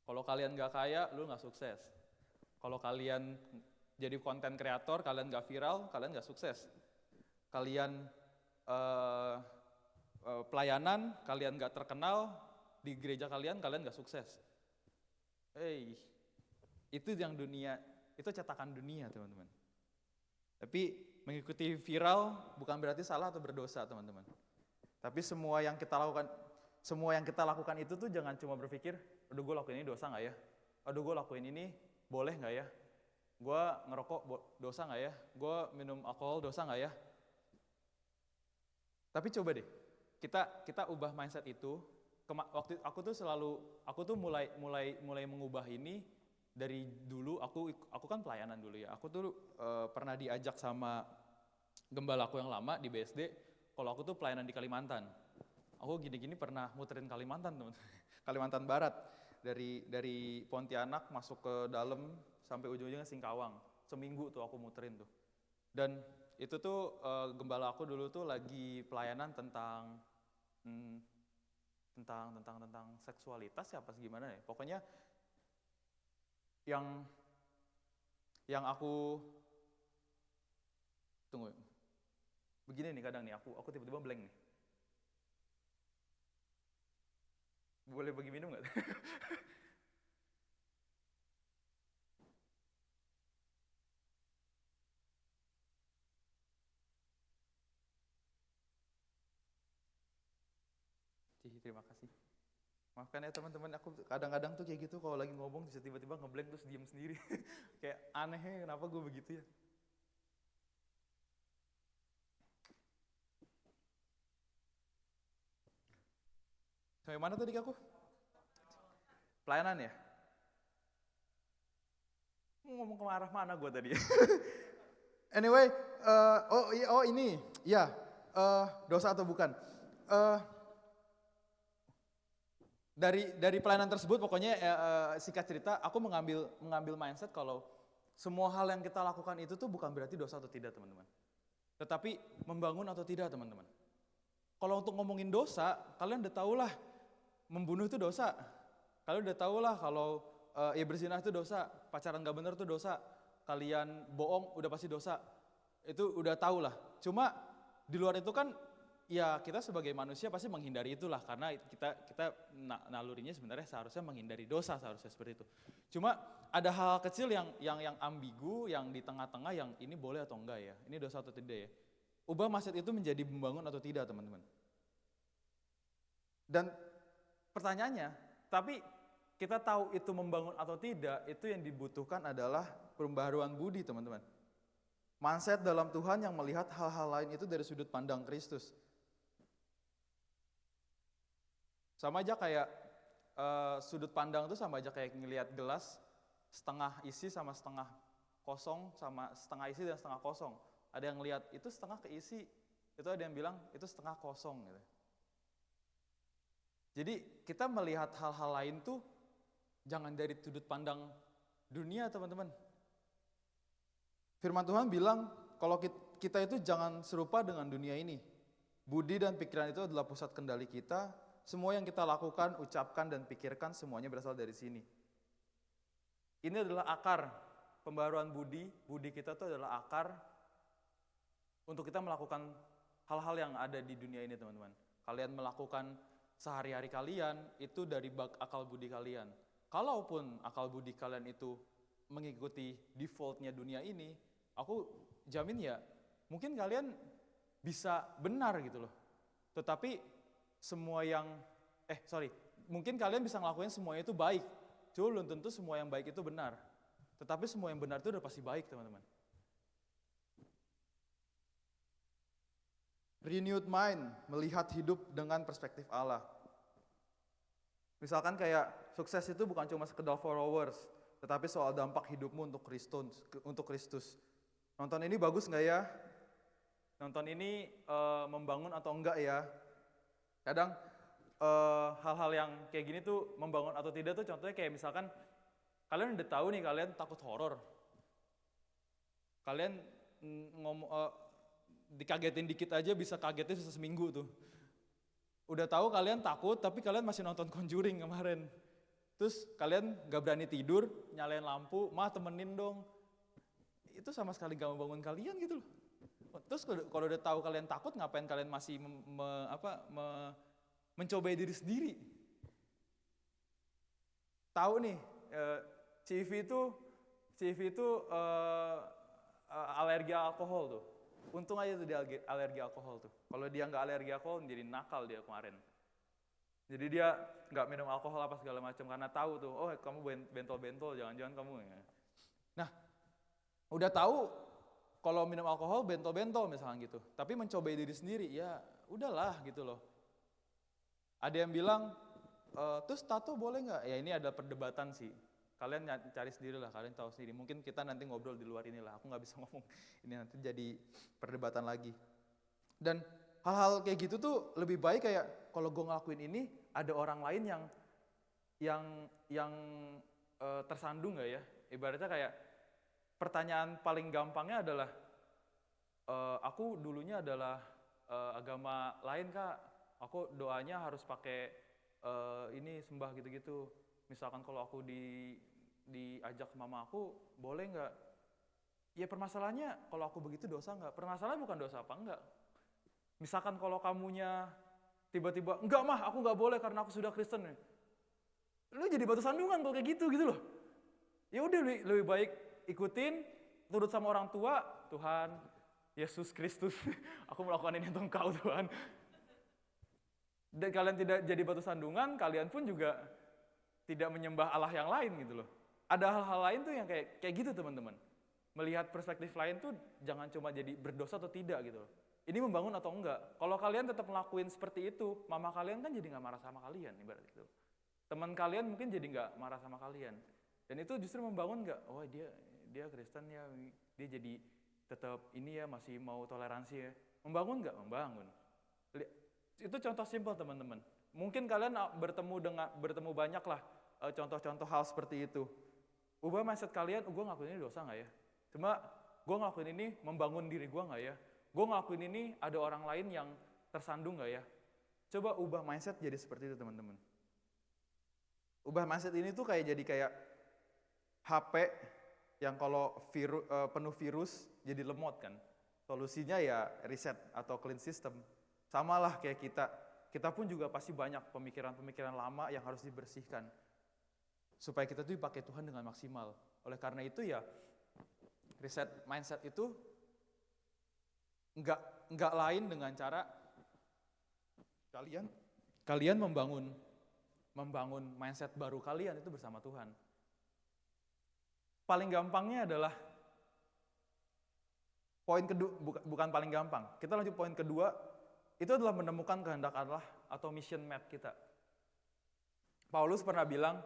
Kalau kalian gak kaya, lu gak sukses. Kalau kalian jadi konten kreator, kalian gak viral, kalian gak sukses. Kalian pelayanan, kalian gak terkenal, di gereja kalian gak sukses. Itu yang dunia, itu cetakan dunia teman-teman. Tapi mengikuti viral bukan berarti salah atau berdosa teman-teman. Tapi semua yang kita lakukan itu tuh jangan cuma berpikir, aduh gue lakuin ini dosa gak ya? Aduh gue lakuin ini boleh gak ya? Gue ngerokok dosa gak ya? Gue minum alkohol dosa gak ya? Tapi coba deh, kita ubah mindset itu. Waktu aku tuh mulai mengubah ini dari dulu. Aku kan pelayanan dulu ya. Aku tuh pernah diajak sama gembala aku yang lama di BSD. Kalau aku tuh pelayanan di Kalimantan. Aku gini-gini pernah muterin Kalimantan teman. Kalimantan Barat dari Pontianak masuk ke dalam sampai ujung-ujungnya Singkawang. Seminggu tuh aku muterin tuh. Dan itu tuh gembala aku dulu tuh lagi pelayanan tentang seksualitas ya apa gimana ya. Pokoknya yang aku tunggu. Begini nih kadang nih aku tiba-tiba blank nih. Boleh bagi minum nggak? Terima kasih. Maafkan ya teman-teman, aku kadang-kadang tuh kayak gitu kalau lagi ngomong bisa tiba-tiba ngeblank terus diem sendiri. Kayak anehnya kenapa gue begitu ya. Sampai mana tadi aku? Pelayanan ya? Ngomong ke arah mana gue tadi? Anyway, ini, ya, dosa atau bukan? Dari pelayanan tersebut pokoknya singkat cerita aku mengambil mindset kalau semua hal yang kita lakukan itu tuh bukan berarti dosa atau tidak teman-teman. Tetapi membangun atau tidak teman-teman. Kalau untuk ngomongin dosa, kalian udah tahu lah membunuh itu dosa. Kalian udah tahu lah kalau berzinah itu dosa, pacaran gak bener itu dosa, kalian bohong udah pasti dosa. Itu udah tahu lah. Cuma di luar itu kan ya kita sebagai manusia pasti menghindari itulah karena kita nalurinya sebenarnya seharusnya menghindari dosa seharusnya seperti itu. Cuma ada hal kecil yang ambigu, yang di tengah-tengah yang ini boleh atau enggak ya, ini dosa atau tidak ya. Ubah mindset itu menjadi membangun atau tidak teman-teman. Dan pertanyaannya, tapi kita tahu itu membangun atau tidak, itu yang dibutuhkan adalah pembaharuan budi teman-teman. Mindset dalam Tuhan yang melihat hal-hal lain itu dari sudut pandang Kristus. Sama aja kayak sudut pandang itu sama aja kayak ngelihat gelas setengah isi sama setengah kosong sama setengah isi dan setengah kosong. Ada yang lihat itu setengah keisi, itu ada yang bilang itu setengah kosong gitu. Jadi kita melihat hal-hal lain tuh jangan dari sudut pandang dunia, teman-teman. Firman Tuhan bilang kalau kita itu jangan serupa dengan dunia ini. Budi dan pikiran itu adalah pusat kendali kita. Semua yang kita lakukan, ucapkan, dan pikirkan semuanya berasal dari sini. Ini adalah akar pembaruan budi. Budi kita itu adalah akar untuk kita melakukan hal-hal yang ada di dunia ini, teman-teman. Kalian melakukan sehari-hari kalian itu dari akal budi kalian. Kalaupun akal budi kalian itu mengikuti defaultnya dunia ini, aku jamin ya, mungkin kalian bisa benar gitu loh. Tetapi mungkin kalian bisa ngelakuin semuanya itu baik. Cuma belum tentu semua yang baik itu benar. Tetapi semua yang benar itu udah pasti baik, teman-teman. Renewed mind, melihat hidup dengan perspektif Allah. Misalkan kayak sukses itu bukan cuma sekedar followers, tetapi soal dampak hidupmu untuk Kristus. Nonton ini bagus nggak ya? Nonton ini membangun atau enggak ya? Kadang hal-hal yang kayak gini tuh membangun atau tidak tuh contohnya kayak misalkan kalian udah tahu nih kalian takut horor. Kalian dikagetin dikit aja bisa kagetnya bisa seminggu tuh. Udah tahu kalian takut tapi kalian masih nonton Conjuring kemarin. Terus kalian gak berani tidur, nyalain lampu, temenin dong. Itu sama sekali gak membangun kalian gitu loh. Terus kalau udah tahu kalian takut, ngapain kalian masih mencobai diri sendiri? Tahu nih, CV itu alergi alkohol tuh. Untung aja tuh dia alergi alkohol tuh. Kalau dia nggak alergi alkohol, jadi nakal dia kemarin. Jadi dia nggak minum alkohol apa segala macam karena tahu tuh, oh kamu bentol-bentol, jangan-jangan kamu. Nah, udah tahu kalau minum alkohol bentol-bentol misalnya gitu. Tapi mencobai diri sendiri, ya udahlah gitu loh. Ada yang bilang, terus tato boleh nggak? Ya ini ada perdebatan sih. Kalian cari sendiri lah, kalian tahu sendiri. Mungkin kita nanti ngobrol di luar inilah, aku nggak bisa ngomong. Ini nanti jadi perdebatan lagi. Dan hal-hal kayak gitu tuh lebih baik kayak, kalau gue ngelakuin ini, ada orang lain yang tersandung nggak ya? Ibaratnya kayak, pertanyaan paling gampangnya adalah, aku dulunya adalah agama lain kak, aku doanya harus pakai ini sembah gitu-gitu. Misalkan kalau aku diajak mama aku, boleh nggak? Ya permasalahannya kalau aku begitu dosa nggak? Permasalahannya bukan dosa apa enggak. Misalkan kalau kamunya tiba-tiba, enggak mah aku nggak boleh karena aku sudah Kristen. Lu jadi batu sandungan kalau kayak gitu loh. Ya udah lebih baik ikutin, turut sama orang tua, Tuhan, Yesus Kristus, aku melakukan ini untuk Engkau Tuhan. Dan kalian tidak jadi batu sandungan, kalian pun juga tidak menyembah Allah yang lain gitu loh. Ada hal-hal lain tuh yang kayak gitu teman-teman. Melihat perspektif lain tuh jangan cuma jadi berdosa atau tidak gitu loh. Ini membangun atau enggak. Kalau kalian tetap ngelakuin seperti itu, mama kalian kan jadi nggak marah sama kalian ibarat itu. Teman kalian mungkin jadi nggak marah sama kalian. Dan itu justru membangun nggak? Oh dia Kristen ya, dia jadi tetap ini ya masih mau toleransi ya. Membangun nggak? Membangun. Itu contoh simpel teman-teman. Mungkin kalian bertemu banyak lah contoh-contoh hal seperti itu. Ubah mindset kalian, gue ngelakuin ini dosa nggak ya? Cuma gue ngelakuin ini membangun diri gue nggak ya? Gue ngelakuin ini ada orang lain yang tersandung nggak ya? Coba ubah mindset jadi seperti itu teman-teman. Ubah mindset ini tuh jadi kayak HP yang kalau penuh virus jadi lemot kan. Solusinya ya reset atau clean system. Samalah kayak kita pun juga pasti banyak pemikiran-pemikiran lama yang harus dibersihkan. Supaya kita tuh dipakai Tuhan dengan maksimal. Oleh karena itu ya, reset mindset itu enggak lain dengan cara kalian membangun mindset baru kalian itu bersama Tuhan. Paling gampangnya adalah poin kedua, bukan paling gampang. Kita lanjut poin kedua, itu adalah menemukan kehendak Allah atau mission map kita. Paulus pernah bilang,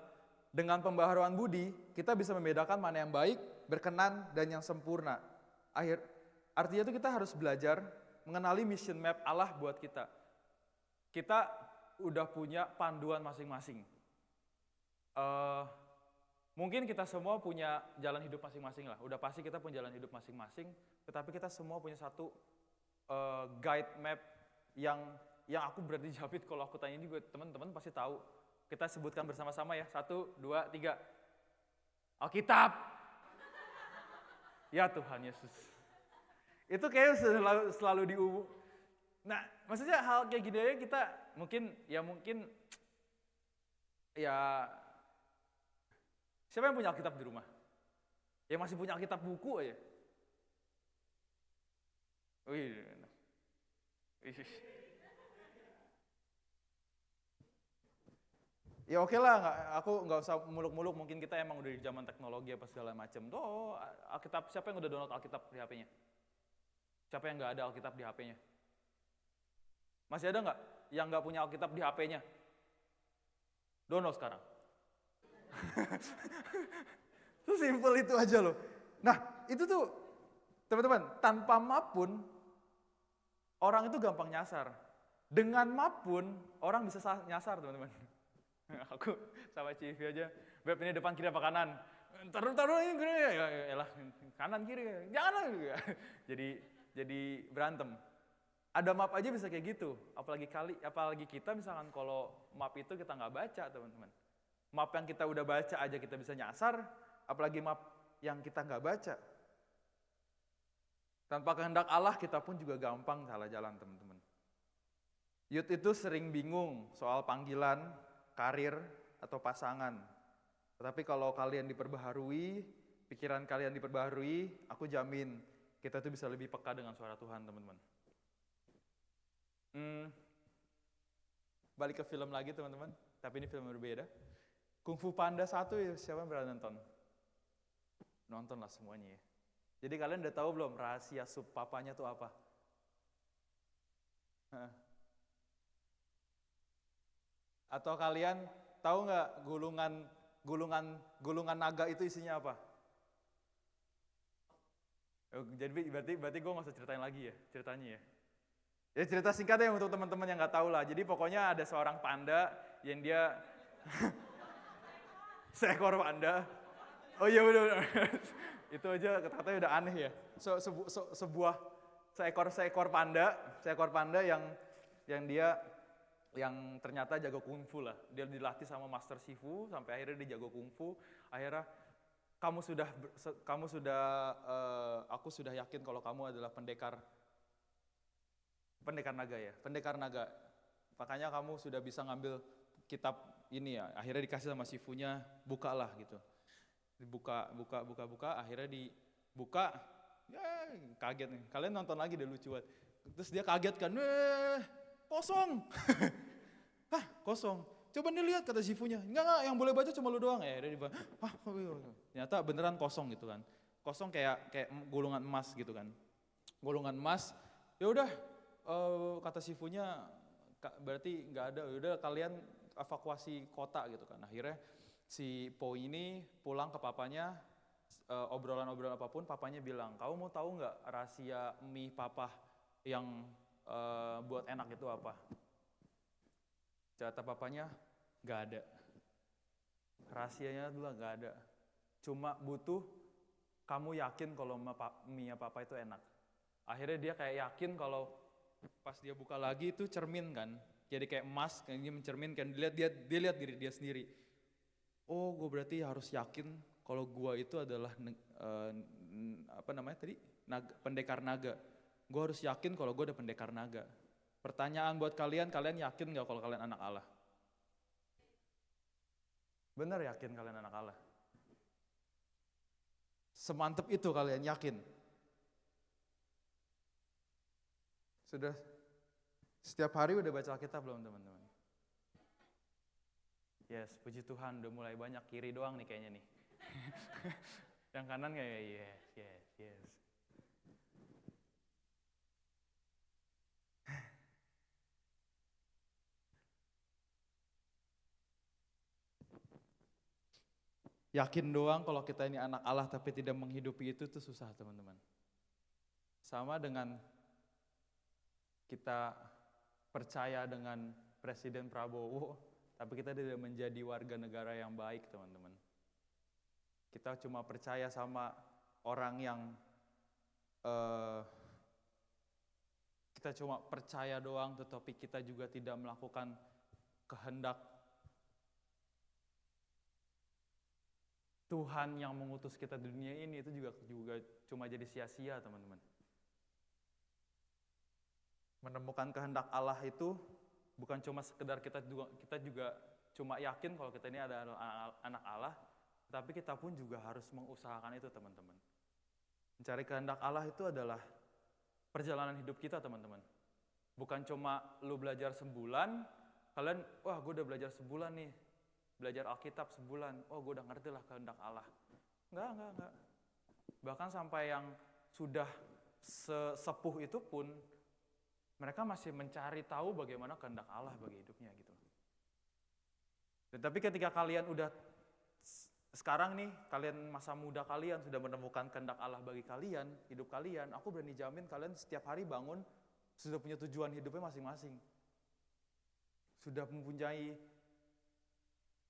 dengan pembaharuan budi, kita bisa membedakan mana yang baik, berkenan, dan yang sempurna. Artinya itu kita harus belajar mengenali mission map Allah buat kita. Kita udah punya panduan masing-masing. Mungkin kita semua punya jalan hidup masing-masing lah. Udah pasti kita punya jalan hidup masing-masing. Tetapi kita semua punya satu guide map yang aku berarti jawabin kalau aku tanya juga teman-teman pasti tahu. Kita sebutkan bersama-sama ya. 1, 2, 3. Alkitab. Ya Tuhan Yesus. Itu kayak selalu diumum. Nah, maksudnya hal kayak gini aja kita mungkin ya siapa yang punya Alkitab di rumah? Yang masih punya Alkitab buku aja. Wih. Ya oke lah, aku nggak usah muluk-muluk, mungkin kita emang udah di zaman teknologi apa segala macam. Tuh Alkitab, siapa yang udah download Alkitab di HP-nya? Siapa yang nggak ada Alkitab di HP-nya? Masih ada nggak yang nggak punya Alkitab di HP-nya? Download sekarang. Sesimpel itu aja loh. Nah itu tuh teman-teman, tanpa map pun orang itu gampang nyasar. Dengan map pun orang bisa nyasar teman-teman. Aku sama Civi aja, Beb ini depan kiri apa kanan? Taruh ini kiri ya lah, kanan kiri, jangan lah. Jadi berantem. Ada map aja bisa kayak gitu, apalagi kita misalkan kalau map itu kita nggak baca teman-teman. Map yang kita udah baca aja kita bisa nyasar, apalagi map yang kita nggak baca. Tanpa kehendak Allah kita pun juga gampang salah jalan teman-teman. Youth itu sering bingung soal panggilan, karir, atau pasangan. Tetapi kalau kalian diperbaharui, pikiran kalian diperbaharui, aku jamin kita tuh bisa lebih peka dengan suara Tuhan teman-teman. Balik ke film lagi teman-teman, tapi ini film berbeda. Kung Fu Panda 1 ya, siapa yang pernah nonton? Nonton lah semuanya ya. Jadi kalian udah tahu belum rahasia sup papanya tuh apa? Atau kalian tahu nggak gulungan naga itu isinya apa? Jadi berarti gue nggak usah ceritain lagi ya ceritanya ya. Ya cerita singkat ya untuk teman-teman yang nggak tahu lah. Jadi pokoknya ada seorang panda yang dia seekor panda. Oh iya benar. Itu aja kata-katanya udah aneh ya. Sebuah seekor panda yang ternyata jago kungfu lah. Dia dilatih sama Master Shifu sampai akhirnya dia jago kungfu. Akhirnya aku sudah yakin kalau kamu adalah pendekar naga ya, pendekar naga. Makanya kamu sudah bisa ngambil kitab ini ya. Akhirnya dikasih sama Shifunya, bukalah gitu. Dibuka, akhirnya dibuka, ya kaget nih. Kalian nonton lagi deh lucu banget. Terus dia kaget kan, kosong. Hah, kosong. Coba nih lihat kata Shifunya. Enggak, yang boleh baca cuma lu doang. Ya dia dibaca. Ternyata beneran kosong gitu kan. Kosong kayak gulungan emas gitu kan. Gulungan emas. Ya udah, kata Shifunya berarti enggak ada. Ya udah kalian evakuasi kota gitu kan. Akhirnya si Po ini pulang ke papanya, obrolan-obrolan apapun, papanya bilang, kamu mau tahu nggak rahasia mie papa yang buat enak itu apa? Kata papanya, nggak ada. Rahasianya adalah nggak ada. Cuma butuh kamu yakin kalau mie papa itu enak. Akhirnya dia kayak yakin kalau pas dia buka lagi itu cermin kan, jadi kayak emas, kayak dia mencerminkan, dia lihat diri dia sendiri. Oh, gue berarti harus yakin kalau gue itu adalah pendekar naga. Gue harus yakin kalau gue ada pendekar naga. Pertanyaan buat kalian yakin nggak kalau kalian anak Allah? Bener yakin kalian anak Allah? Semantep itu kalian yakin? Sudah setiap hari udah baca Alkitab belum teman-teman? Yes, puji Tuhan udah mulai banyak, kiri doang nih kayaknya nih. Yang kanan kayak yes. Yakin doang kalau kita ini anak Allah tapi tidak menghidupi itu tuh susah teman-teman. Sama dengan kita percaya dengan Presiden Prabowo, tapi kita tidak menjadi warga negara yang baik, teman-teman. Kita cuma percaya sama orang yang kita cuma percaya doang, tetapi kita juga tidak melakukan kehendak Tuhan yang mengutus kita di dunia ini. Itu juga cuma jadi sia-sia, teman-teman. Menemukan kehendak Allah itu bukan cuma sekedar kita juga cuma yakin kalau kita ini adalah anak Allah, tapi kita pun juga harus mengusahakan itu, teman-teman. Mencari kehendak Allah itu adalah perjalanan hidup kita, teman-teman. Bukan cuma lu belajar sebulan, kalian, wah gue udah belajar sebulan nih, belajar Alkitab sebulan, oh gue udah ngerti lah kehendak Allah. Enggak. Bahkan sampai yang sudah sesepuh itu pun, mereka masih mencari tahu bagaimana kehendak Allah bagi hidupnya gitu. Tetapi ketika kalian udah sekarang nih, kalian masa muda kalian sudah menemukan kehendak Allah bagi kalian, hidup kalian, aku berani jamin kalian setiap hari bangun sudah punya tujuan hidupnya masing-masing. Sudah mempunyai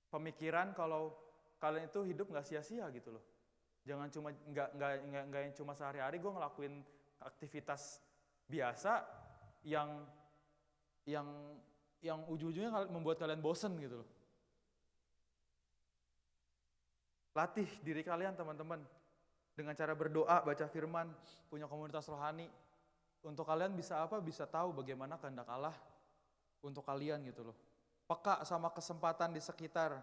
pemikiran kalau kalian itu hidup nggak sia-sia gitu loh. Jangan cuma nggak yang cuma sehari-hari gue ngelakuin aktivitas biasa yang ujung-ujungnya membuat kalian bosen gitu loh. Latih diri kalian, teman-teman, dengan cara berdoa, baca firman, punya komunitas rohani, untuk kalian bisa bisa tahu bagaimana kehendak Allah untuk kalian gitu loh. Peka sama kesempatan di sekitar.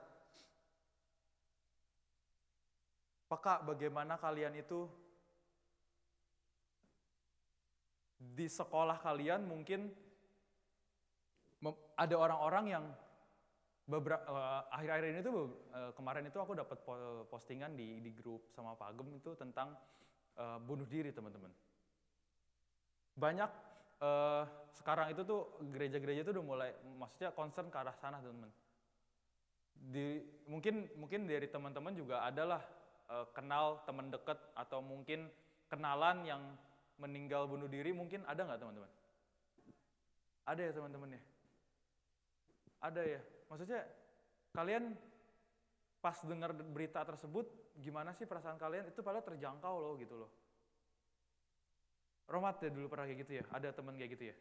Peka bagaimana kalian itu di sekolah kalian mungkin ada orang-orang yang akhir-akhir ini tuh kemarin itu aku dapat postingan di grup sama Pak Agem itu tentang bunuh diri, teman-teman. Banyak sekarang itu tuh gereja-gereja itu udah mulai maksudnya concern ke arah sana, teman-teman. Mungkin dari teman-teman juga adalah kenal teman dekat atau mungkin kenalan yang meninggal bunuh diri, mungkin ada nggak, teman-teman? Ada ya, teman-teman ya? Ada ya. Maksudnya kalian pas dengar berita tersebut, gimana sih perasaan kalian? Itu padahal terjangkau loh gitu loh. Romat ya dulu pernah kayak gitu ya? Ada teman kayak gitu ya?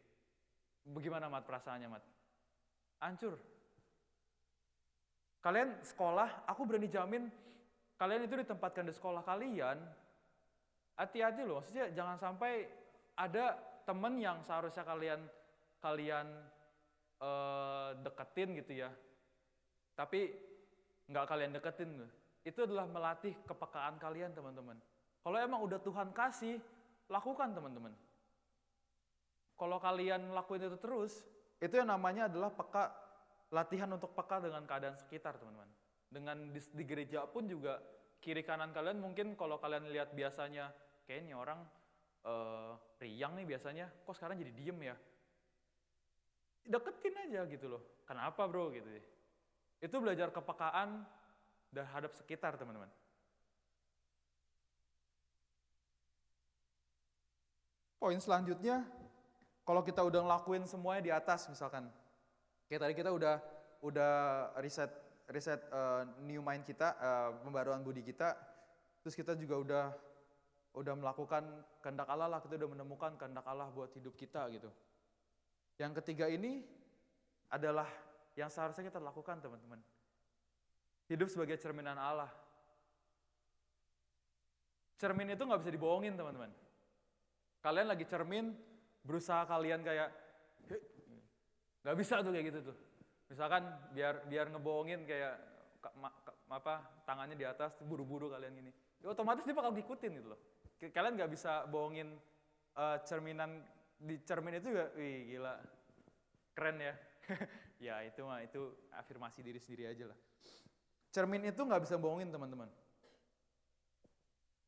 Bagaimana Mat perasaannya, Mat? Hancur. Kalian sekolah, aku berani jamin kalian itu ditempatkan di sekolah kalian, hati-hati loh, maksudnya jangan sampai ada teman yang seharusnya kalian deketin gitu ya, tapi nggak kalian deketin. Itu adalah melatih kepekaan kalian, teman-teman. Kalau emang udah Tuhan kasih, lakukan, teman-teman. Kalau kalian lakuin itu terus, itu yang namanya adalah peka, latihan untuk peka dengan keadaan sekitar, teman-teman. Dengan di gereja pun juga, kiri kanan kalian mungkin kalau kalian lihat biasanya, kayaknya orang riang nih biasanya, kok sekarang jadi diem ya? Deketin aja gitu loh. Kenapa bro gitu ya. Itu belajar kepekaan terhadap sekitar, teman-teman. Poin selanjutnya, kalau kita udah ngelakuin semuanya di atas misalkan, kayak tadi kita udah riset new mind kita, pembaruan budi kita, terus kita juga udah melakukan kehendak Allah lah, kita udah menemukan kehendak Allah buat hidup kita gitu. Yang ketiga ini adalah yang seharusnya kita lakukan, teman-teman. Hidup sebagai cerminan Allah. Cermin itu nggak bisa dibohongin, teman-teman. Kalian lagi cermin, berusaha kalian kayak, nggak bisa tuh kayak gitu tuh. Misalkan biar ngebohongin kayak tangannya di atas, buru-buru kalian gini. Ya, otomatis dia bakal ngikutin gitu loh. Kalian nggak bisa bohongin cerminan. Di cermin itu juga, wih gila, keren ya. Ya itu afirmasi diri sendiri aja lah. Cermin itu nggak bisa bohongin, teman-teman.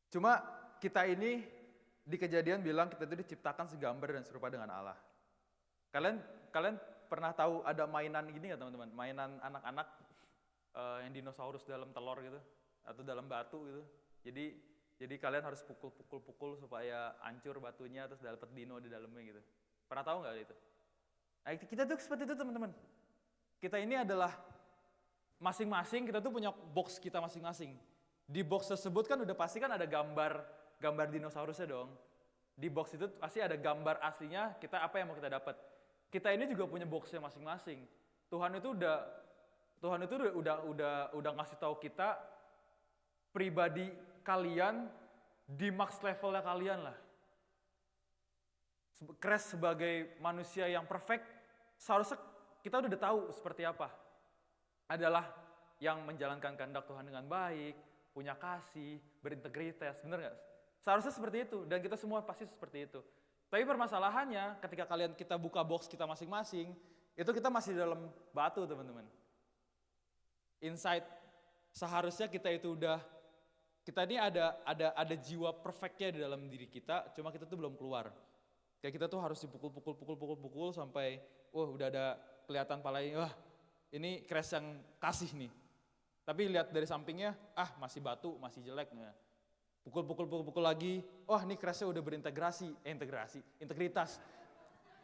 Cuma kita ini di Kejadian bilang kita itu diciptakan segambar dan serupa dengan Allah. Kalian pernah tahu ada mainan gini nggak, teman-teman? Mainan anak-anak yang dinosaurus dalam telur gitu atau dalam batu gitu. Jadi kalian harus pukul supaya hancur batunya terus dapat dino di dalamnya gitu. Pernah tahu nggak itu? Nah, kita tuh seperti itu teman-teman. Kita ini adalah masing-masing, kita tuh punya box kita masing-masing. Di box tersebut kan udah pasti kan ada gambar dinosaurusnya dong. Di box itu pasti ada gambar aslinya kita apa yang mau kita dapat. Kita ini juga punya boxnya masing-masing. Tuhan itu udah ngasih tahu kita pribadi kalian di max levelnya kalian lah. Crash sebagai manusia yang perfect, seharusnya kita udah tahu seperti apa. Adalah yang menjalankan kehendak Tuhan dengan baik, punya kasih, berintegritas, bener nggak? Seharusnya seperti itu, dan kita semua pasti seperti itu. Tapi permasalahannya, ketika kita buka box kita masing-masing, itu kita masih dalam batu, teman-teman. Inside, seharusnya kita ini ada jiwa perfectnya di dalam diri kita, cuma kita tuh belum keluar. Kayak kita tuh harus dipukul sampai, udah ada kelihatan palanya, ini crash yang kasih nih. Tapi lihat dari sampingnya, masih batu, masih jelek. Pukul lagi, ini crashnya udah integritas.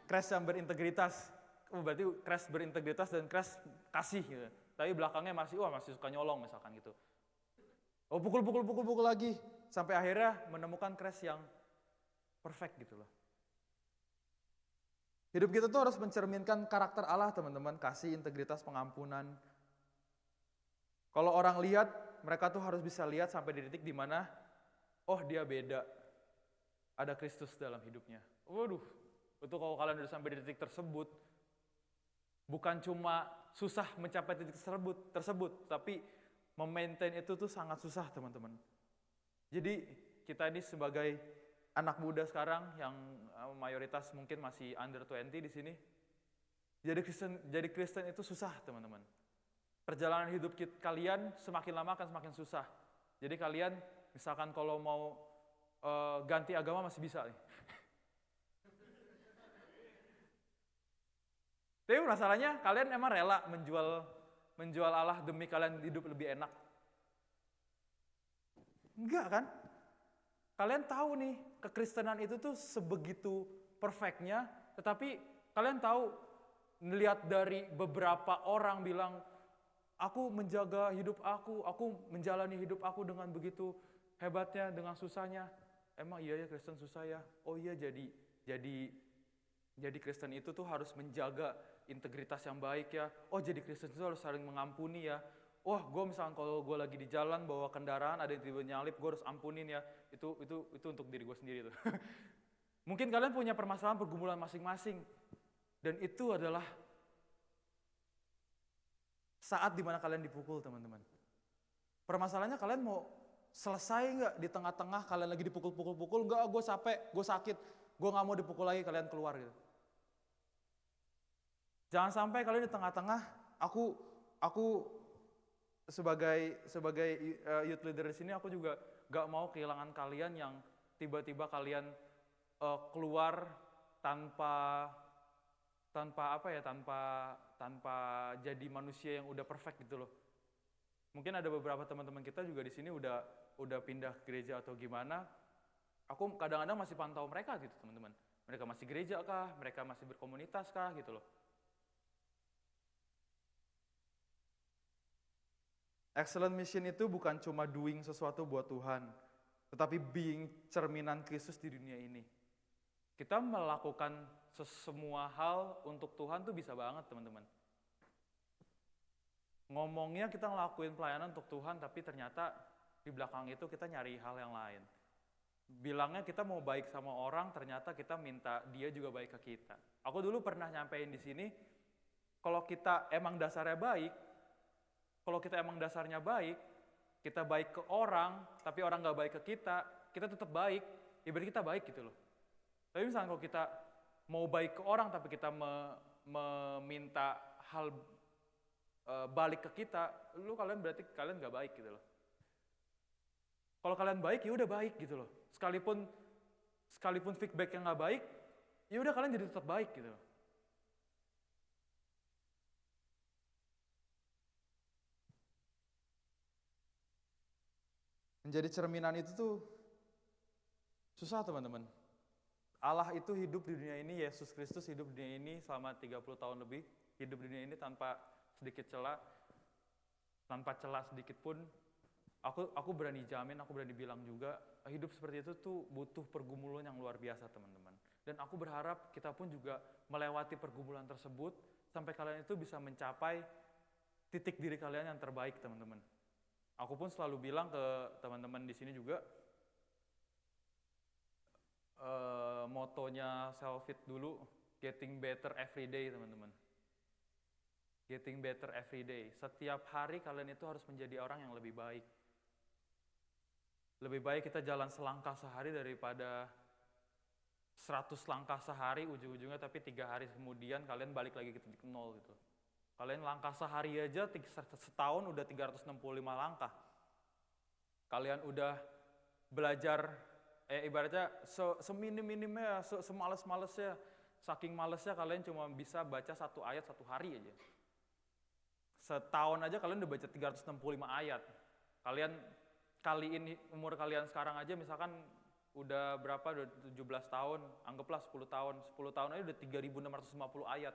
Crash yang berintegritas, berarti crash berintegritas dan crash kasih gitu. Tapi belakangnya masih suka nyolong misalkan gitu. Pukul lagi, sampai akhirnya menemukan crash yang perfect gitu loh. Hidup kita tuh harus mencerminkan karakter Allah, teman-teman. Kasih, integritas, pengampunan. Kalau orang lihat, mereka tuh harus bisa lihat sampai di titik di mana, dia beda. Ada Kristus dalam hidupnya. Waduh, itu kalau kalian udah sampai di titik tersebut, bukan cuma susah mencapai titik tersebut, tapi memaintain itu tuh sangat susah, teman-teman. Jadi, kita ini sebagai anak muda sekarang yang mayoritas mungkin masih under 20 di sini. Jadi Kristen itu susah, teman-teman. Perjalanan hidup kalian semakin lama akan semakin susah. Jadi kalian misalkan kalau mau ganti agama masih bisa nih. Tapi masalahnya kalian emang rela menjual Allah demi kalian hidup lebih enak? Enggak kan? Kalian tahu nih, kekristenan itu tuh sebegitu perfectnya, tetapi kalian tahu, melihat dari beberapa orang bilang, aku menjaga hidup aku menjalani hidup aku dengan begitu hebatnya, dengan susahnya. Emang iya ya Kristen susah ya? Oh iya, jadi Kristen itu tuh harus menjaga integritas yang baik ya. Oh jadi Kristen itu harus saling mengampuni ya. Gue misalkan kalau gue lagi di jalan bawa kendaraan ada yang tiba nyalip, gue harus ampunin ya. Itu untuk diri gue sendiri tuh. Mungkin kalian punya permasalahan pergumulan masing-masing, dan itu adalah saat dimana kalian dipukul, teman-teman. Permasalahannya kalian mau selesai nggak di tengah-tengah kalian lagi dipukul-pukul? Nggak, gue capek, gue sakit, gue nggak mau dipukul lagi, kalian keluar gitu. Jangan sampai kalian di tengah-tengah, aku sebagai youth leader di sini, aku juga gak mau kehilangan kalian yang tiba-tiba kalian keluar tanpa jadi manusia yang udah perfect gitu loh. Mungkin ada beberapa teman-teman kita juga di sini udah pindah ke gereja atau gimana. Aku kadang-kadang masih pantau mereka gitu, teman-teman. Mereka masih gereja kah? Mereka masih berkomunitas kah? Gitu loh. Excellent mission itu bukan cuma doing sesuatu buat Tuhan, tetapi being cerminan Kristus di dunia ini. Kita melakukan semua hal untuk Tuhan tuh bisa banget, teman-teman. Ngomongnya kita ngelakuin pelayanan untuk Tuhan, tapi ternyata di belakang itu kita nyari hal yang lain. Bilangnya kita mau baik sama orang, ternyata kita minta dia juga baik ke kita. Aku dulu pernah nyampein di sini, kalau kita emang dasarnya baik, kita baik ke orang, tapi orang gak baik ke kita tetap baik, ya berarti kita baik gitu loh. Tapi misalnya kalau kita mau baik ke orang, tapi kita meminta hal balik ke kita, berarti kalian gak baik gitu loh. Kalau kalian baik, ya udah baik gitu loh. Sekalipun feedback yang gak baik, ya udah kalian jadi tetap baik gitu loh. Menjadi cerminan itu tuh susah, teman-teman. Allah itu hidup di dunia ini, Yesus Kristus hidup di dunia ini selama 30 tahun lebih, hidup di dunia ini tanpa sedikit celah, tanpa celah sedikit pun. Aku berani jamin, aku berani bilang juga, hidup seperti itu tuh butuh pergumulan yang luar biasa, teman-teman. Dan aku berharap kita pun juga melewati pergumulan tersebut sampai kalian itu bisa mencapai titik diri kalian yang terbaik, teman-teman. Aku pun selalu bilang ke teman-teman di sini juga, motonya Selfit dulu, getting better every day, teman-teman. Getting better every day. Setiap hari kalian itu harus menjadi orang yang lebih baik. Lebih baik kita jalan selangkah sehari daripada 100 langkah sehari ujung-ujungnya, tapi 3 hari kemudian kalian balik lagi ke titik nol gitu. Kalian langkah sehari aja setahun udah 365 langkah. Kalian udah belajar, ibaratnya seminim-minimnya, semales-malesnya, saking malesnya kalian cuma bisa baca 1 ayat 1 hari aja. Setahun aja kalian udah baca 365 ayat. Kalian kaliin umur kalian sekarang aja misalkan udah berapa, udah 17 tahun, anggaplah 10 tahun. 10 tahun aja udah 3.650 ayat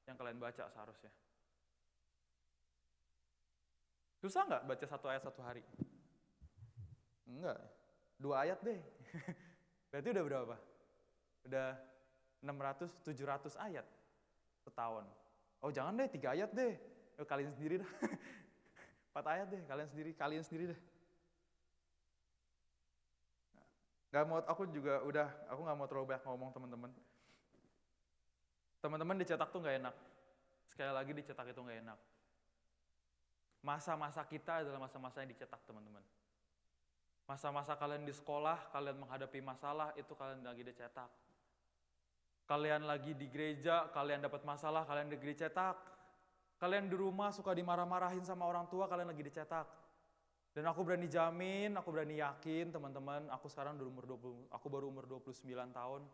yang kalian baca seharusnya. Susah nggak baca 1 ayat 1 hari? Enggak, 2 ayat deh. Berarti udah berapa? Udah 600-700 ayat setahun. Oh jangan deh, 3 ayat deh. Kalian sendiri dah. 4 ayat deh, kalian sendiri deh. Aku nggak mau terlalu banyak ngomong, teman-teman. Teman-teman dicetak tuh nggak enak. Sekali lagi dicetak itu nggak enak. Masa-masa kita adalah masa-masa yang dicetak, teman-teman. Masa-masa kalian di sekolah, kalian menghadapi masalah, itu kalian lagi dicetak. Kalian lagi di gereja, kalian dapat masalah, kalian lagi dicetak. Kalian di rumah suka dimarah-marahin sama orang tua, kalian lagi dicetak. Dan aku berani jamin, aku berani yakin, teman-teman, aku sekarang aku baru umur 29 tahun.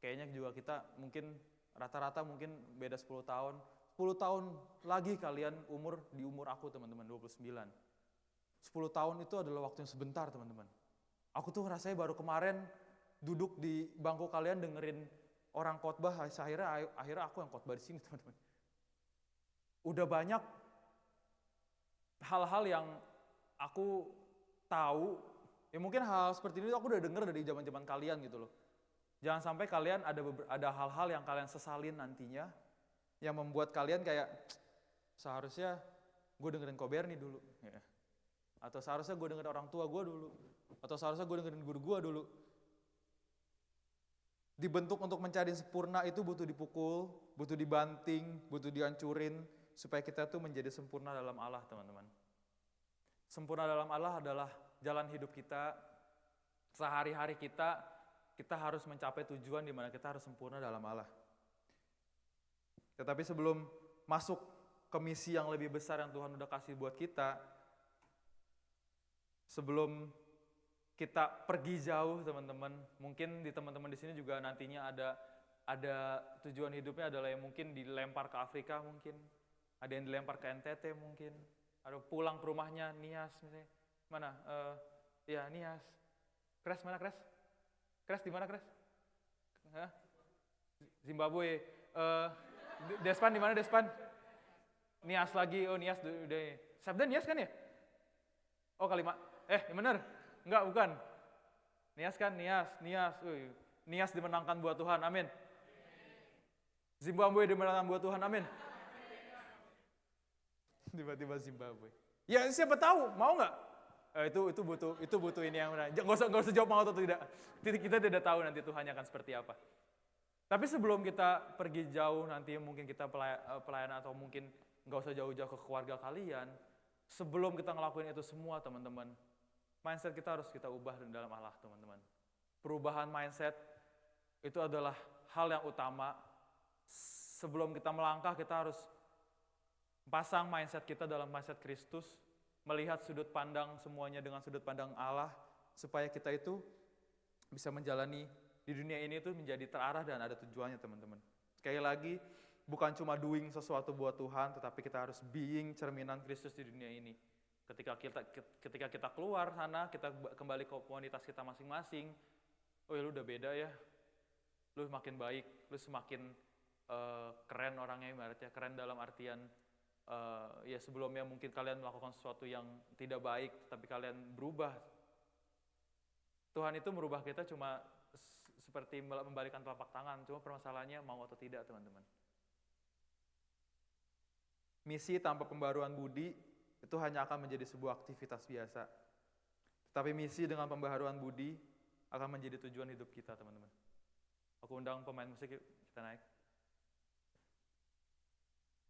Kayaknya juga kita mungkin rata-rata mungkin beda 10 tahun. 10 tahun lagi kalian di umur aku, teman-teman, 29. 10 tahun itu adalah waktu yang sebentar, teman-teman. Aku tuh rasanya baru kemarin duduk di bangku kalian dengerin orang khotbah, akhirnya aku yang khotbah di sini, teman-teman. Udah banyak hal-hal yang aku tahu, ya mungkin hal seperti ini aku udah denger dari zaman-zaman kalian gitu loh. Jangan sampai kalian ada hal-hal yang kalian sesalin nantinya, yang membuat kalian kayak, seharusnya gue dengerin Koberni dulu. Ya. Atau seharusnya gue dengerin orang tua gue dulu. Atau seharusnya gue dengerin guru gue dulu. Dibentuk untuk mencari sempurna itu butuh dipukul, butuh dibanting, butuh dihancurin, supaya kita tuh menjadi sempurna dalam Allah, teman-teman. Sempurna dalam Allah adalah jalan hidup kita, sehari-hari kita harus mencapai tujuan di mana kita harus sempurna dalam Allah. Tetapi sebelum masuk ke misi yang lebih besar yang Tuhan udah kasih buat kita, sebelum kita pergi jauh, teman-teman, mungkin di teman-teman di sini juga nantinya ada tujuan hidupnya adalah yang mungkin dilempar ke Afrika mungkin, ada yang dilempar ke NTT mungkin, ada pulang ke rumahnya, Nias misalnya. Mana? Ya Nias. Kres mana Kres? Kres di mana Kres? Hah? Zimbabwe. Despan di mana Despan? Nias lagi. Oh Nias udah. Sabda Nias kan ya? Oh Kalimantan. Yang bener? Enggak, bukan. Nias kan? Nias. Nias dimenangkan buat Tuhan. Amin. Zimbabwe dimenangkan buat Tuhan. Amin. Tiba-tiba Zimbabwe. Ya siapa tahu, mau nggak? Itu butuh ini yang benar. Nggak usah jawab mau atau tidak. Kita tidak tahu nanti Tuhannya akan seperti apa. Tapi sebelum kita pergi jauh nanti mungkin kita pelayanan atau mungkin nggak usah jauh-jauh ke keluarga kalian. Sebelum kita ngelakuin itu semua, teman-teman, mindset kita harus kita ubah dalam Allah, teman-teman. Perubahan mindset itu adalah hal yang utama. Sebelum kita melangkah, kita harus pasang mindset kita dalam mindset Kristus, melihat sudut pandang semuanya dengan sudut pandang Allah, supaya kita itu bisa menjalani di dunia ini itu menjadi terarah dan ada tujuannya, teman-teman. Sekali lagi, bukan cuma doing sesuatu buat Tuhan, tetapi kita harus being cerminan Kristus di dunia ini. Ketika kita keluar sana, kita kembali ke komunitas kita masing-masing, oh ya lu udah beda ya. lu makin baik, lu semakin keren orangnya, ibaratnya keren dalam artian ya sebelumnya mungkin kalian melakukan sesuatu yang tidak baik, tapi kalian berubah. Tuhan itu merubah kita cuma seperti membalikkan telapak tangan, cuma permasalahannya mau atau tidak, teman-teman. Misi tanpa pembaruan budi itu hanya akan menjadi sebuah aktivitas biasa. Tapi misi dengan pembaharuan budi akan menjadi tujuan hidup kita, teman-teman. Aku undang pemain musik, yuk kita naik.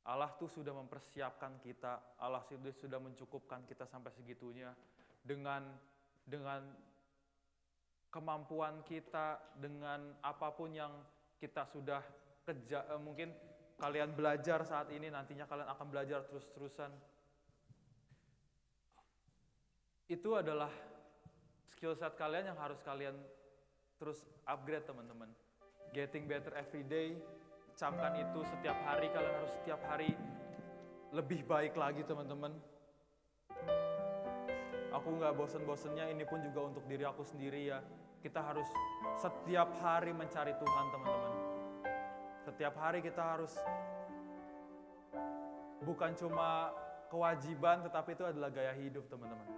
Allah tuh sudah mempersiapkan kita, Allah sudah mencukupkan kita sampai segitunya dengan kemampuan kita, dengan apapun yang kita sudah mungkin kalian belajar saat ini, nantinya kalian akan belajar terus-terusan. Itu adalah skill set kalian yang harus kalian terus upgrade, teman-teman. Getting better every day. Camkan itu setiap hari, kalian harus setiap hari lebih baik lagi, teman-teman. Aku nggak bosen-bosennya, ini pun juga untuk diri aku sendiri ya. Kita harus setiap hari mencari Tuhan, teman-teman. Setiap hari kita harus, bukan cuma kewajiban, tetapi itu adalah gaya hidup, teman-teman.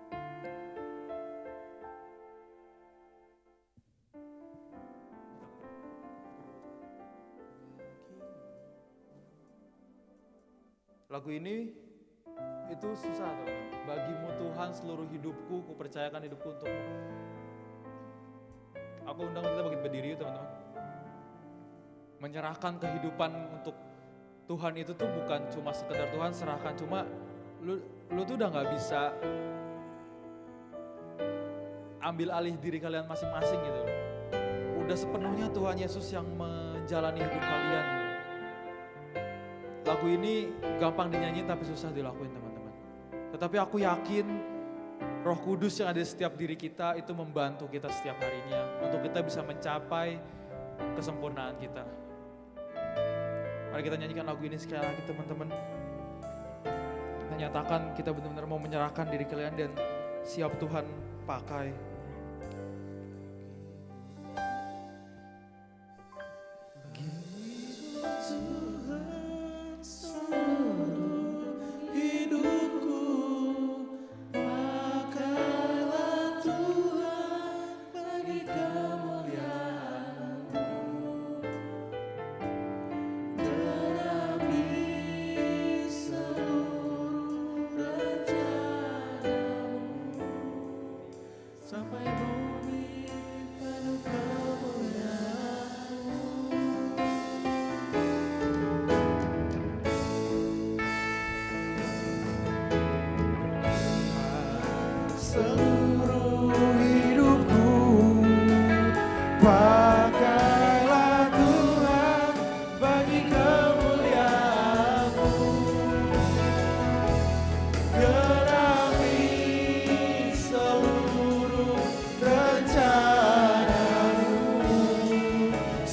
Lagu ini itu susah, teman-teman. Bagimu Tuhan seluruh hidupku, kupercayakan hidupku untukmu. Aku undang kita bagi berdiri, teman-teman. Menyerahkan kehidupan untuk Tuhan itu tuh bukan cuma sekedar Tuhan serahkan, cuma lu tuh udah gak bisa ambil alih diri kalian masing-masing gitu loh. Udah sepenuhnya Tuhan Yesus yang menjalani hidup kalian gitu. Lagu ini gampang dinyanyiin tapi susah dilakuin, teman-teman. Tetapi aku yakin Roh Kudus yang ada di setiap diri kita itu membantu kita setiap harinya untuk kita bisa mencapai kesempurnaan kita. Mari kita nyanyikan lagu ini sekali lagi, teman-teman. Kita nyatakan kita benar-benar mau menyerahkan diri kalian dan siap Tuhan pakai.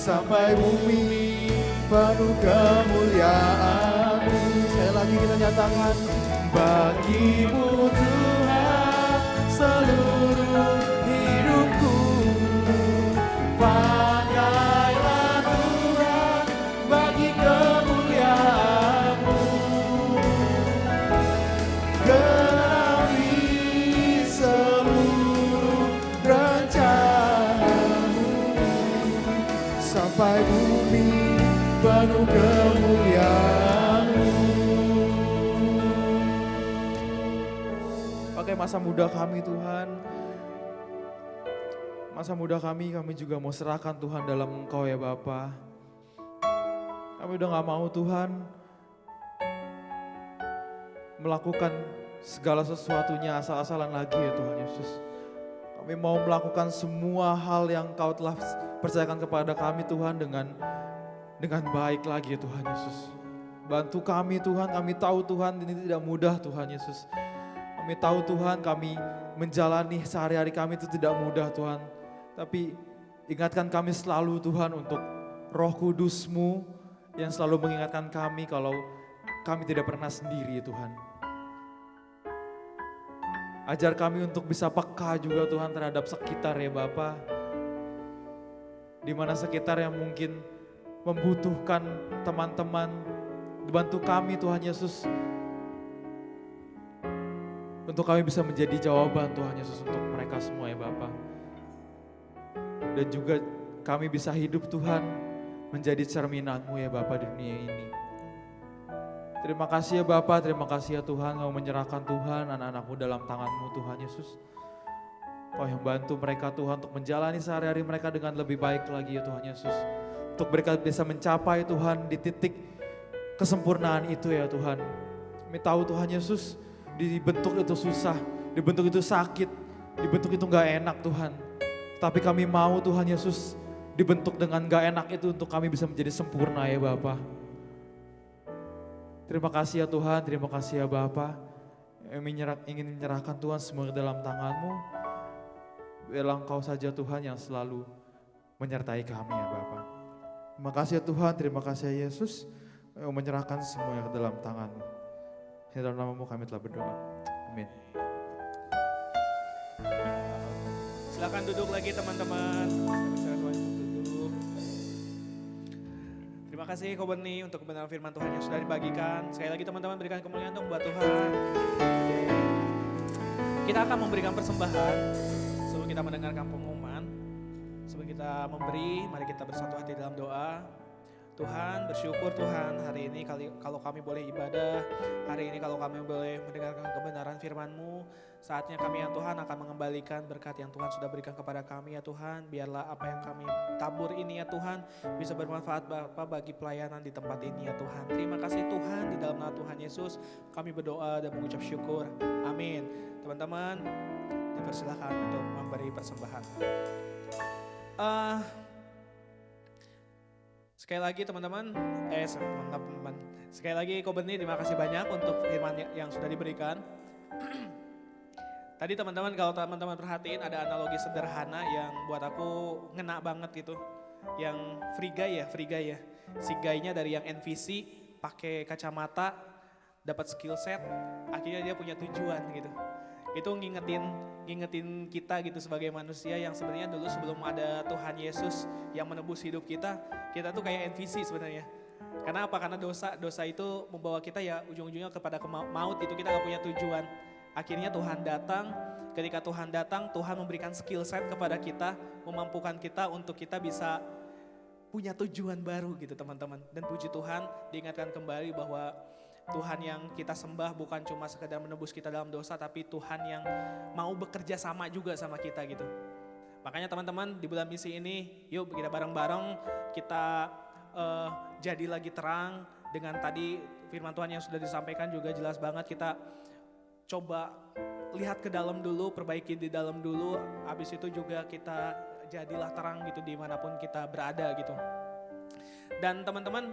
Sampai bumi penuh kemuliaan-Mu. Sekali lagi kita nyatakan, bagimu Tuhan seluruh hidupku. Pakailah Tuhan bagi kemuliaan-Mu. Genapi seluruh rencana-Mu. Sampai bumi penuh kemuliaan-Mu. Pakai masa muda kami Tuhan. Masa muda kami juga mau serahkan Tuhan dalam Engkau ya Bapa. Kami udah gak mau Tuhan melakukan segala sesuatunya asal-asalan lagi ya Tuhan Yesus. Kami mau melakukan semua hal yang Kau telah percayakan kepada kami Tuhan dengan baik lagi ya Tuhan Yesus. Bantu kami Tuhan, kami tahu Tuhan ini tidak mudah Tuhan Yesus. Kami tahu Tuhan kami menjalani sehari-hari kami itu tidak mudah Tuhan. Tapi ingatkan kami selalu Tuhan untuk Roh Kudus-Mu yang selalu mengingatkan kami kalau kami tidak pernah sendiri Tuhan. Ajar kami untuk bisa peka juga Tuhan terhadap sekitar ya Bapa. di mana sekitar yang mungkin membutuhkan teman-teman, bantu kami Tuhan Yesus, untuk kami bisa menjadi jawaban Tuhan Yesus untuk mereka semua ya Bapa. Dan juga kami bisa hidup Tuhan menjadi cerminan-Mu ya Bapa di dunia ini. Terima kasih ya Bapa, terima kasih ya Tuhan, Kau menyerahkan Tuhan anak-anak-Mu dalam tangan-Mu Tuhan Yesus. Kau yang bantu mereka Tuhan untuk menjalani sehari-hari mereka dengan lebih baik lagi ya Tuhan Yesus. Untuk mereka bisa mencapai Tuhan di titik kesempurnaan itu ya Tuhan. Kami tahu Tuhan Yesus dibentuk itu susah, dibentuk itu sakit, dibentuk itu gak enak Tuhan. Tapi kami mau Tuhan Yesus dibentuk dengan gak enak itu untuk kami bisa menjadi sempurna ya Bapa. Terima kasih ya Tuhan, terima kasih ya Bapa. Kami ingin menyerahkan Tuhan semua ke dalam tangan-Mu. Biarlah Engkau saja Tuhan yang selalu menyertai kami ya Bapa. Terima kasih ya Tuhan, terima kasih ya Yesus. Kami menyerahkan semuanya ke dalam tangan-Mu. Di dalam nama-Mu kami telah berdoa. Amin. Silakan duduk lagi teman-teman. Duduk. Terima kasih Ko Beni untuk kebenaran firman Tuhan yang sudah dibagikan. Sekali lagi teman-teman berikan kemuliaan dong buat Tuhan. Kita akan memberikan persembahan sebelum kita mendengarkan pengumuman. Sebelum kita memberi, mari kita bersatu hati dalam doa. Tuhan, bersyukur Tuhan hari ini kalau kami boleh ibadah, hari ini kalau kami boleh mendengarkan kebenaran firman-Mu, saatnya kami ya Tuhan akan mengembalikan berkat yang Tuhan sudah berikan kepada kami ya Tuhan. Biarlah apa yang kami tabur ini ya Tuhan bisa bermanfaat Bapa bagi pelayanan di tempat ini ya Tuhan. Terima kasih Tuhan, di dalam nama Tuhan Yesus kami berdoa dan mengucap syukur. Amin. Teman-teman, dipersilakan untuk memberi persembahan. Sekali lagi teman-teman, sekali lagi Ko Beni terima kasih banyak untuk firman yang sudah diberikan. Tadi teman-teman kalau teman-teman perhatiin ada analogi sederhana yang buat aku ngena banget gitu. Yang free guy ya. Si guy-nya dari yang NVC pakai kacamata, dapat skill set, akhirnya dia punya tujuan gitu. Itu ngingetin kita gitu sebagai manusia yang sebenarnya dulu sebelum ada Tuhan Yesus yang menebus hidup kita tuh kayak NPC sebenarnya. Karena apa? Karena dosa itu membawa kita ya ujung-ujungnya kepada maut, itu kita gak punya tujuan. Akhirnya Tuhan datang, ketika Tuhan datang, Tuhan memberikan skill set kepada kita, memampukan kita untuk kita bisa punya tujuan baru gitu teman-teman. Dan puji Tuhan diingatkan kembali bahwa Tuhan yang kita sembah bukan cuma sekedar menebus kita dalam dosa, tapi Tuhan yang mau bekerja sama juga sama kita gitu. Makanya teman-teman di bulan misi ini, yuk kita bareng-bareng kita jadi lagi terang dengan tadi firman Tuhan yang sudah disampaikan juga jelas banget. Kita coba lihat ke dalam dulu, perbaiki di dalam dulu, habis itu juga kita jadilah terang gitu dimanapun kita berada gitu. Dan teman-teman,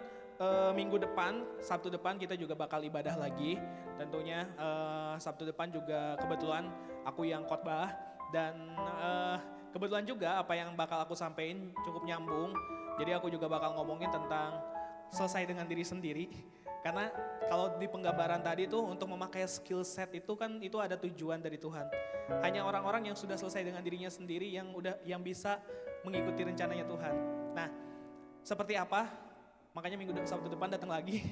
minggu depan, Sabtu depan kita juga bakal ibadah lagi. Tentunya Sabtu depan juga kebetulan aku yang khotbah dan kebetulan juga apa yang bakal aku sampaikan cukup nyambung. Jadi aku juga bakal ngomongin tentang selesai dengan diri sendiri. Karena kalau di penggambaran tadi tuh untuk memakai skill set itu kan itu ada tujuan dari Tuhan. Hanya orang-orang yang sudah selesai dengan dirinya sendiri yang bisa mengikuti rencananya Tuhan. Nah, seperti apa? Makanya Sabtu depan datang lagi.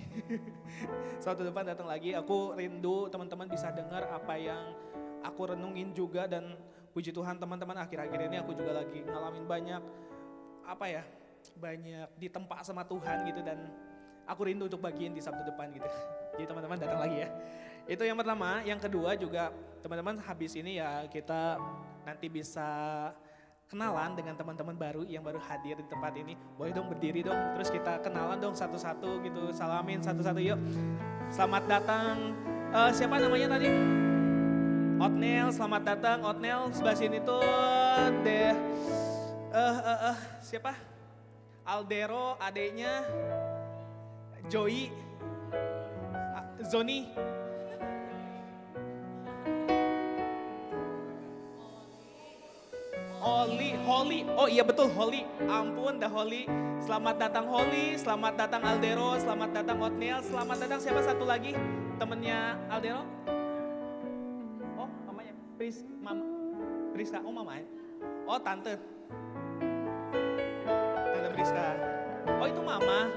Sabtu depan datang lagi. Aku rindu teman-teman bisa dengar apa yang aku renungin juga. Dan puji Tuhan teman-teman akhir-akhir ini aku juga lagi ngalamin banyak ditempa sama Tuhan gitu. Dan aku rindu untuk bagian di Sabtu depan gitu. Jadi teman-teman datang lagi ya. Itu yang pertama. Yang kedua juga teman-teman habis ini ya kita nanti bisa kenalan dengan teman-teman baru yang baru hadir di tempat ini. Boleh dong berdiri dong, terus kita kenalan dong satu-satu gitu, salamin satu-satu yuk. Selamat datang, siapa namanya tadi? Otnel, selamat datang Otnel. Sebelah sini tuh siapa? Aldero, adeknya Joey, Zoni. Holly, oh iya betul Holly, ampun dah Holly. Selamat datang Holly, selamat datang Aldero, selamat datang Otniel, selamat datang siapa satu lagi temennya Aldero? Oh mamanya, Priska, oh mamanya, oh tante. Priska. Oh itu mama.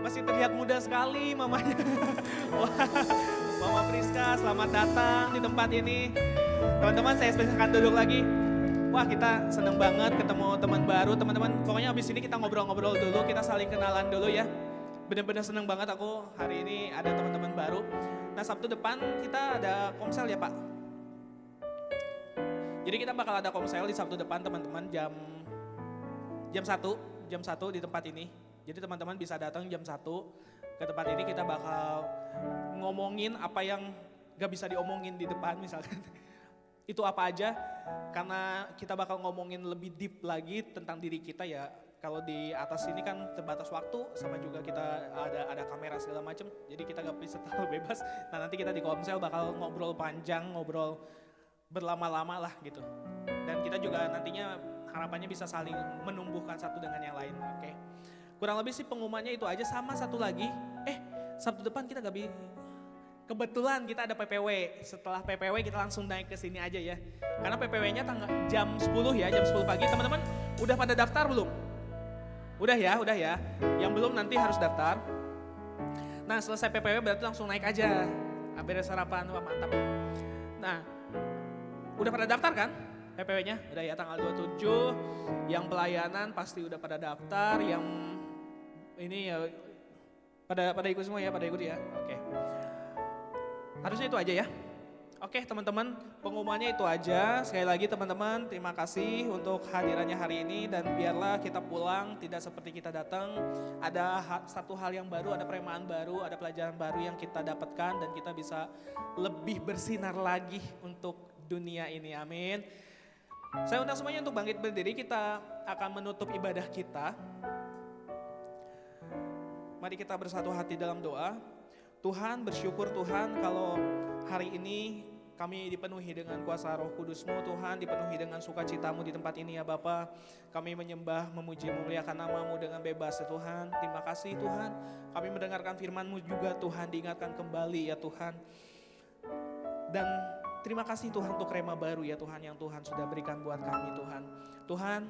Masih terlihat muda sekali mamanya. Wah, Mama Priska selamat datang di tempat ini. Teman-teman saya spesialkan duduk lagi. Wah kita seneng banget ketemu teman baru. Teman-teman pokoknya abis ini kita ngobrol-ngobrol dulu. Kita saling kenalan dulu ya. Bener-bener seneng banget aku hari ini ada teman-teman baru. Nah Sabtu depan kita ada komsel ya Pak. Jadi kita bakal ada komsel di Sabtu depan teman-teman jam 1 di tempat ini. Jadi teman-teman bisa datang jam 1 ke tempat ini, kita bakal ngomongin apa yang gak bisa diomongin di depan misalkan. Itu apa aja, karena kita bakal ngomongin lebih deep lagi tentang diri kita ya. Kalau di atas ini kan terbatas waktu, sama juga kita ada kamera segala macem, jadi kita gak bisa terlalu bebas. Nah nanti kita di komsel bakal ngobrol panjang, ngobrol berlama-lama lah gitu. Dan kita juga nantinya harapannya bisa saling menumbuhkan satu dengan yang lain, oke. Kurang lebih sih pengumumannya itu aja, sama satu lagi, Sabtu depan kita kebetulan kita ada PPW. Setelah PPW kita langsung naik ke sini aja ya. Karena PPW-nya jam 10 ya, jam 10 pagi. Teman-teman udah pada daftar belum? Udah ya. Yang belum nanti harus daftar. Nah selesai PPW berarti langsung naik aja. Beres sarapan, wah mantap. Nah udah pada daftar kan? PPW-nya udah ya tanggal 27. Yang pelayanan pasti udah pada daftar. Yang ini ya pada ikut semua ya, pada ikut ya. Oke. Harusnya itu aja ya. Oke teman-teman, pengumumannya itu aja. Sekali lagi teman-teman, terima kasih untuk hadirannya hari ini dan biarlah kita pulang tidak seperti kita datang. Ada satu hal yang baru, ada peremaan baru, ada pelajaran baru yang kita dapatkan dan kita bisa lebih bersinar lagi untuk dunia ini. Amin. Saya undang semuanya untuk bangkit berdiri, kita akan menutup ibadah kita. Mari kita bersatu hati dalam doa. Tuhan, bersyukur Tuhan kalau hari ini kami dipenuhi dengan kuasa Roh Kudus-Mu Tuhan, dipenuhi dengan sukacita-Mu di tempat ini ya Bapa. Kami menyembah, memuji, memuliakan nama-Mu dengan bebas ya Tuhan. Terima kasih Tuhan, kami mendengarkan firman-Mu juga Tuhan, diingatkan kembali ya Tuhan. Dan terima kasih Tuhan untuk rema baru ya Tuhan yang Tuhan sudah berikan buat kami Tuhan. Tuhan,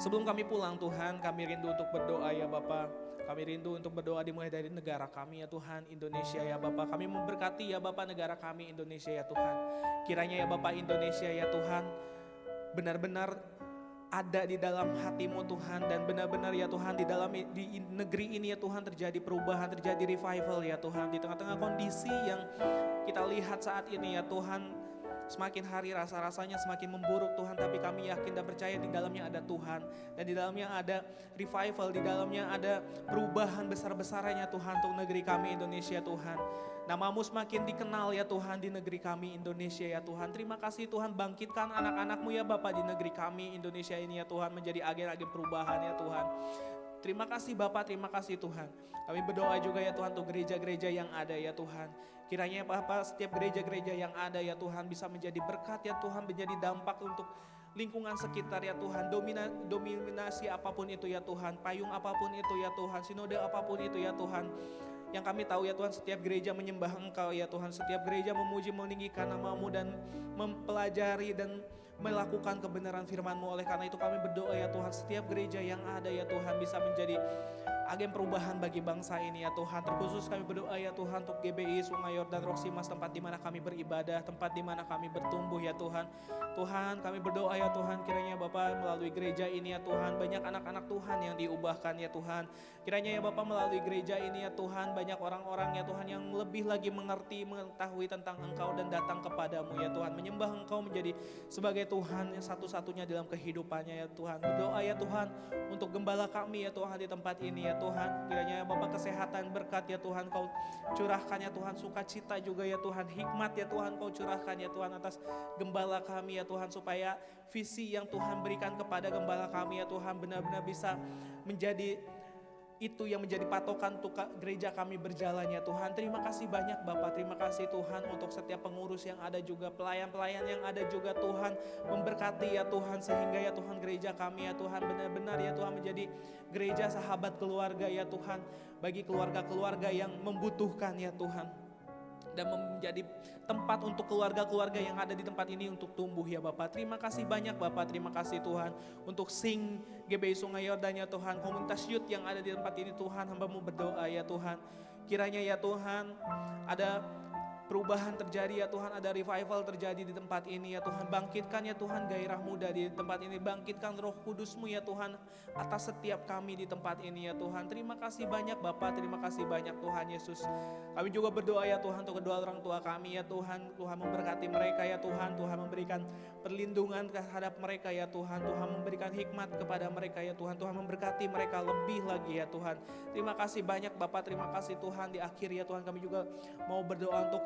sebelum kami pulang Tuhan, kami rindu untuk berdoa ya Bapa. Kami rindu untuk berdoa dimulai dari negara kami ya Tuhan, Indonesia ya Bapa. Kami memberkati ya Bapa negara kami Indonesia ya Tuhan. Kiranya ya Bapa Indonesia ya Tuhan benar-benar ada di dalam hati-Mu Tuhan. Dan benar-benar ya Tuhan di negeri ini ya Tuhan terjadi perubahan, terjadi revival ya Tuhan. Di tengah-tengah kondisi yang kita lihat saat ini ya Tuhan, semakin hari rasa-rasanya semakin memburuk Tuhan, tapi kami yakin dan percaya di dalamnya ada Tuhan. Dan di dalamnya ada revival, di dalamnya ada perubahan besar-besarannya Tuhan untuk negeri kami Indonesia Tuhan. Nama-Mu semakin dikenal ya Tuhan di negeri kami Indonesia ya Tuhan. Terima kasih Tuhan, bangkitkan anak-anak-Mu ya Bapa di negeri kami Indonesia ini ya Tuhan, menjadi agen-agen perubahan ya Tuhan. Terima kasih Bapak, terima kasih Tuhan. Kami berdoa juga ya Tuhan untuk gereja-gereja yang ada ya Tuhan. Kiranya Bapak setiap gereja-gereja yang ada ya Tuhan bisa menjadi berkat ya Tuhan, menjadi dampak untuk lingkungan sekitar ya Tuhan. Dominasi apapun itu ya Tuhan, payung apapun itu ya Tuhan, sinode apapun itu ya Tuhan. Yang kami tahu ya Tuhan, setiap gereja menyembah Engkau ya Tuhan, setiap gereja memuji meninggikan nama-Mu dan mempelajari dan melakukan kebenaran firman-Mu. Oleh karena itu kami berdoa ya Tuhan, setiap gereja yang ada ya Tuhan bisa menjadi agen perubahan bagi bangsa ini ya Tuhan. Terkhusus kami berdoa ya Tuhan untuk GBI Sungai Yordan Roksimas, tempat di mana kami beribadah, tempat di mana kami bertumbuh ya Tuhan. Tuhan, kami berdoa ya Tuhan, kiranya Bapa melalui gereja ini ya Tuhan, banyak anak-anak Tuhan yang diubahkan ya Tuhan. Kiranya ya Bapa melalui gereja ini ya Tuhan, banyak orang-orang ya Tuhan yang lebih lagi mengerti, mengetahui tentang Engkau dan datang kepadamu ya Tuhan. Menyembah Engkau menjadi sebagai Tuhan yang satu-satunya dalam kehidupannya ya Tuhan. Berdoa ya Tuhan untuk gembala kami ya Tuhan di tempat ini ya Tuhan. Kiranya ya Bapa kesehatan, berkat ya Tuhan Kau curahkan ya Tuhan, sukacita juga ya Tuhan, hikmat ya Tuhan Kau curahkan ya Tuhan atas gembala kami ya Tuhan, supaya visi yang Tuhan berikan kepada gembala kami ya Tuhan benar-benar bisa menjadi itu yang menjadi patokan untuk gereja kami berjalan ya Tuhan. Terima kasih banyak Bapak, terima kasih Tuhan untuk setiap pengurus yang ada juga, pelayan-pelayan yang ada juga Tuhan. Memberkati ya Tuhan, sehingga ya Tuhan gereja kami ya Tuhan benar-benar ya Tuhan menjadi gereja sahabat keluarga ya Tuhan, bagi keluarga-keluarga yang membutuhkan ya Tuhan. dan menjadi tempat untuk keluarga-keluarga yang ada di tempat ini untuk tumbuh ya Bapak. Terima kasih banyak Bapak, terima kasih Tuhan untuk Sing GBI Sungai Yordan ya Tuhan, komunitas youth yang ada di tempat ini Tuhan, hamba-Mu berdoa ya Tuhan. Kiranya ya Tuhan ada perubahan terjadi ya Tuhan, ada revival terjadi di tempat ini ya Tuhan. Bangkitkan ya Tuhan gairah muda di tempat ini, bangkitkan Roh Kudus-Mu ya Tuhan atas setiap kami di tempat ini ya Tuhan. Terima kasih banyak Bapak, terima kasih banyak Tuhan Yesus. Kami juga berdoa ya Tuhan untuk kedua orang tua kami ya Tuhan. Tuhan memberkati mereka ya Tuhan, Tuhan memberikan perlindungan terhadap mereka ya Tuhan. Tuhan memberikan hikmat kepada mereka ya Tuhan. Tuhan memberkati mereka lebih lagi ya Tuhan. Terima kasih banyak Bapak, terima kasih Tuhan. Di akhir ya Tuhan kami juga mau berdoa untuk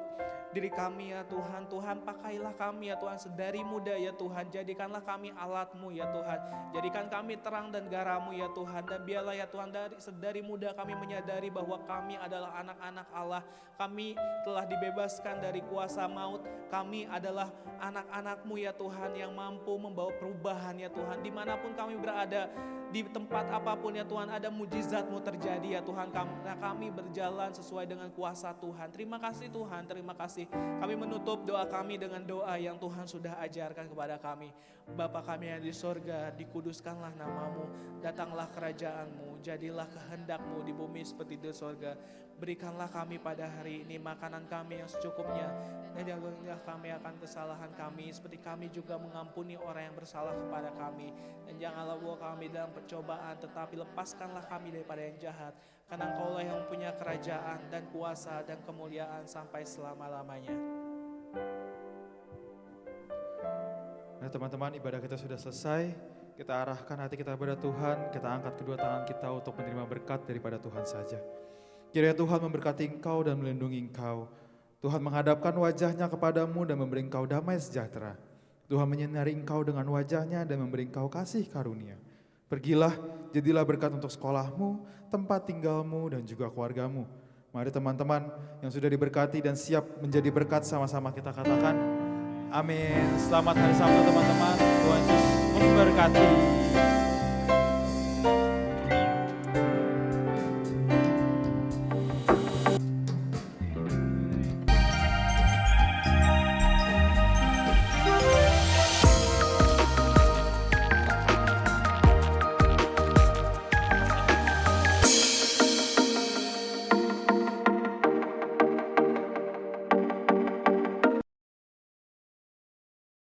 diri kami ya Tuhan. Tuhan pakailah kami ya Tuhan sedari muda ya Tuhan. Jadikanlah kami alat-Mu ya Tuhan. Jadikan kami terang dan garam-Mu ya Tuhan. Dan biarlah ya Tuhan sedari muda kami menyadari bahwa kami adalah anak-anak Allah. Kami telah dibebaskan dari kuasa maut. Kami adalah anak-anak-Mu ya Tuhan yang mampu membawa perubahan ya Tuhan. Dimanapun kami berada, di tempat apapun ya Tuhan, ada mujizat-Mu terjadi ya Tuhan. Karena kami berjalan sesuai dengan kuasa Tuhan. Terima kasih Tuhan, terima kasih. Kami menutup doa kami dengan doa yang Tuhan sudah ajarkan kepada kami. Bapa kami yang di sorga, dikuduskanlah nama-Mu, datanglah kerajaan-Mu, jadilah kehendak-Mu di bumi seperti di sorga. Berikanlah kami pada hari ini makanan kami yang secukupnya, dan janganlah kami akan kesalahan kami, seperti kami juga mengampuni orang yang bersalah kepada kami. Dan janganlah bawa kami dalam percobaan, tetapi lepaskanlah kami daripada yang jahat. Karena Engkaulah yang punya kerajaan dan kuasa dan kemuliaan sampai selama-lamanya. Nah teman-teman, ibadah kita sudah selesai. Kita arahkan hati kita kepada Tuhan, kita angkat kedua tangan kita untuk menerima berkat daripada Tuhan saja. Kiranya Tuhan memberkati engkau dan melindungi engkau. Tuhan menghadapkan wajahnya kepadamu dan memberi engkau damai sejahtera. Tuhan menyinari engkau dengan wajahnya dan memberi engkau kasih karunia. Pergilah, jadilah berkat untuk sekolahmu, tempat tinggalmu, dan juga keluargamu. Mari teman-teman yang sudah diberkati dan siap menjadi berkat, sama-sama kita katakan, amin. Selamat hari Sabtu teman-teman, Tuhan Yesus memberkati.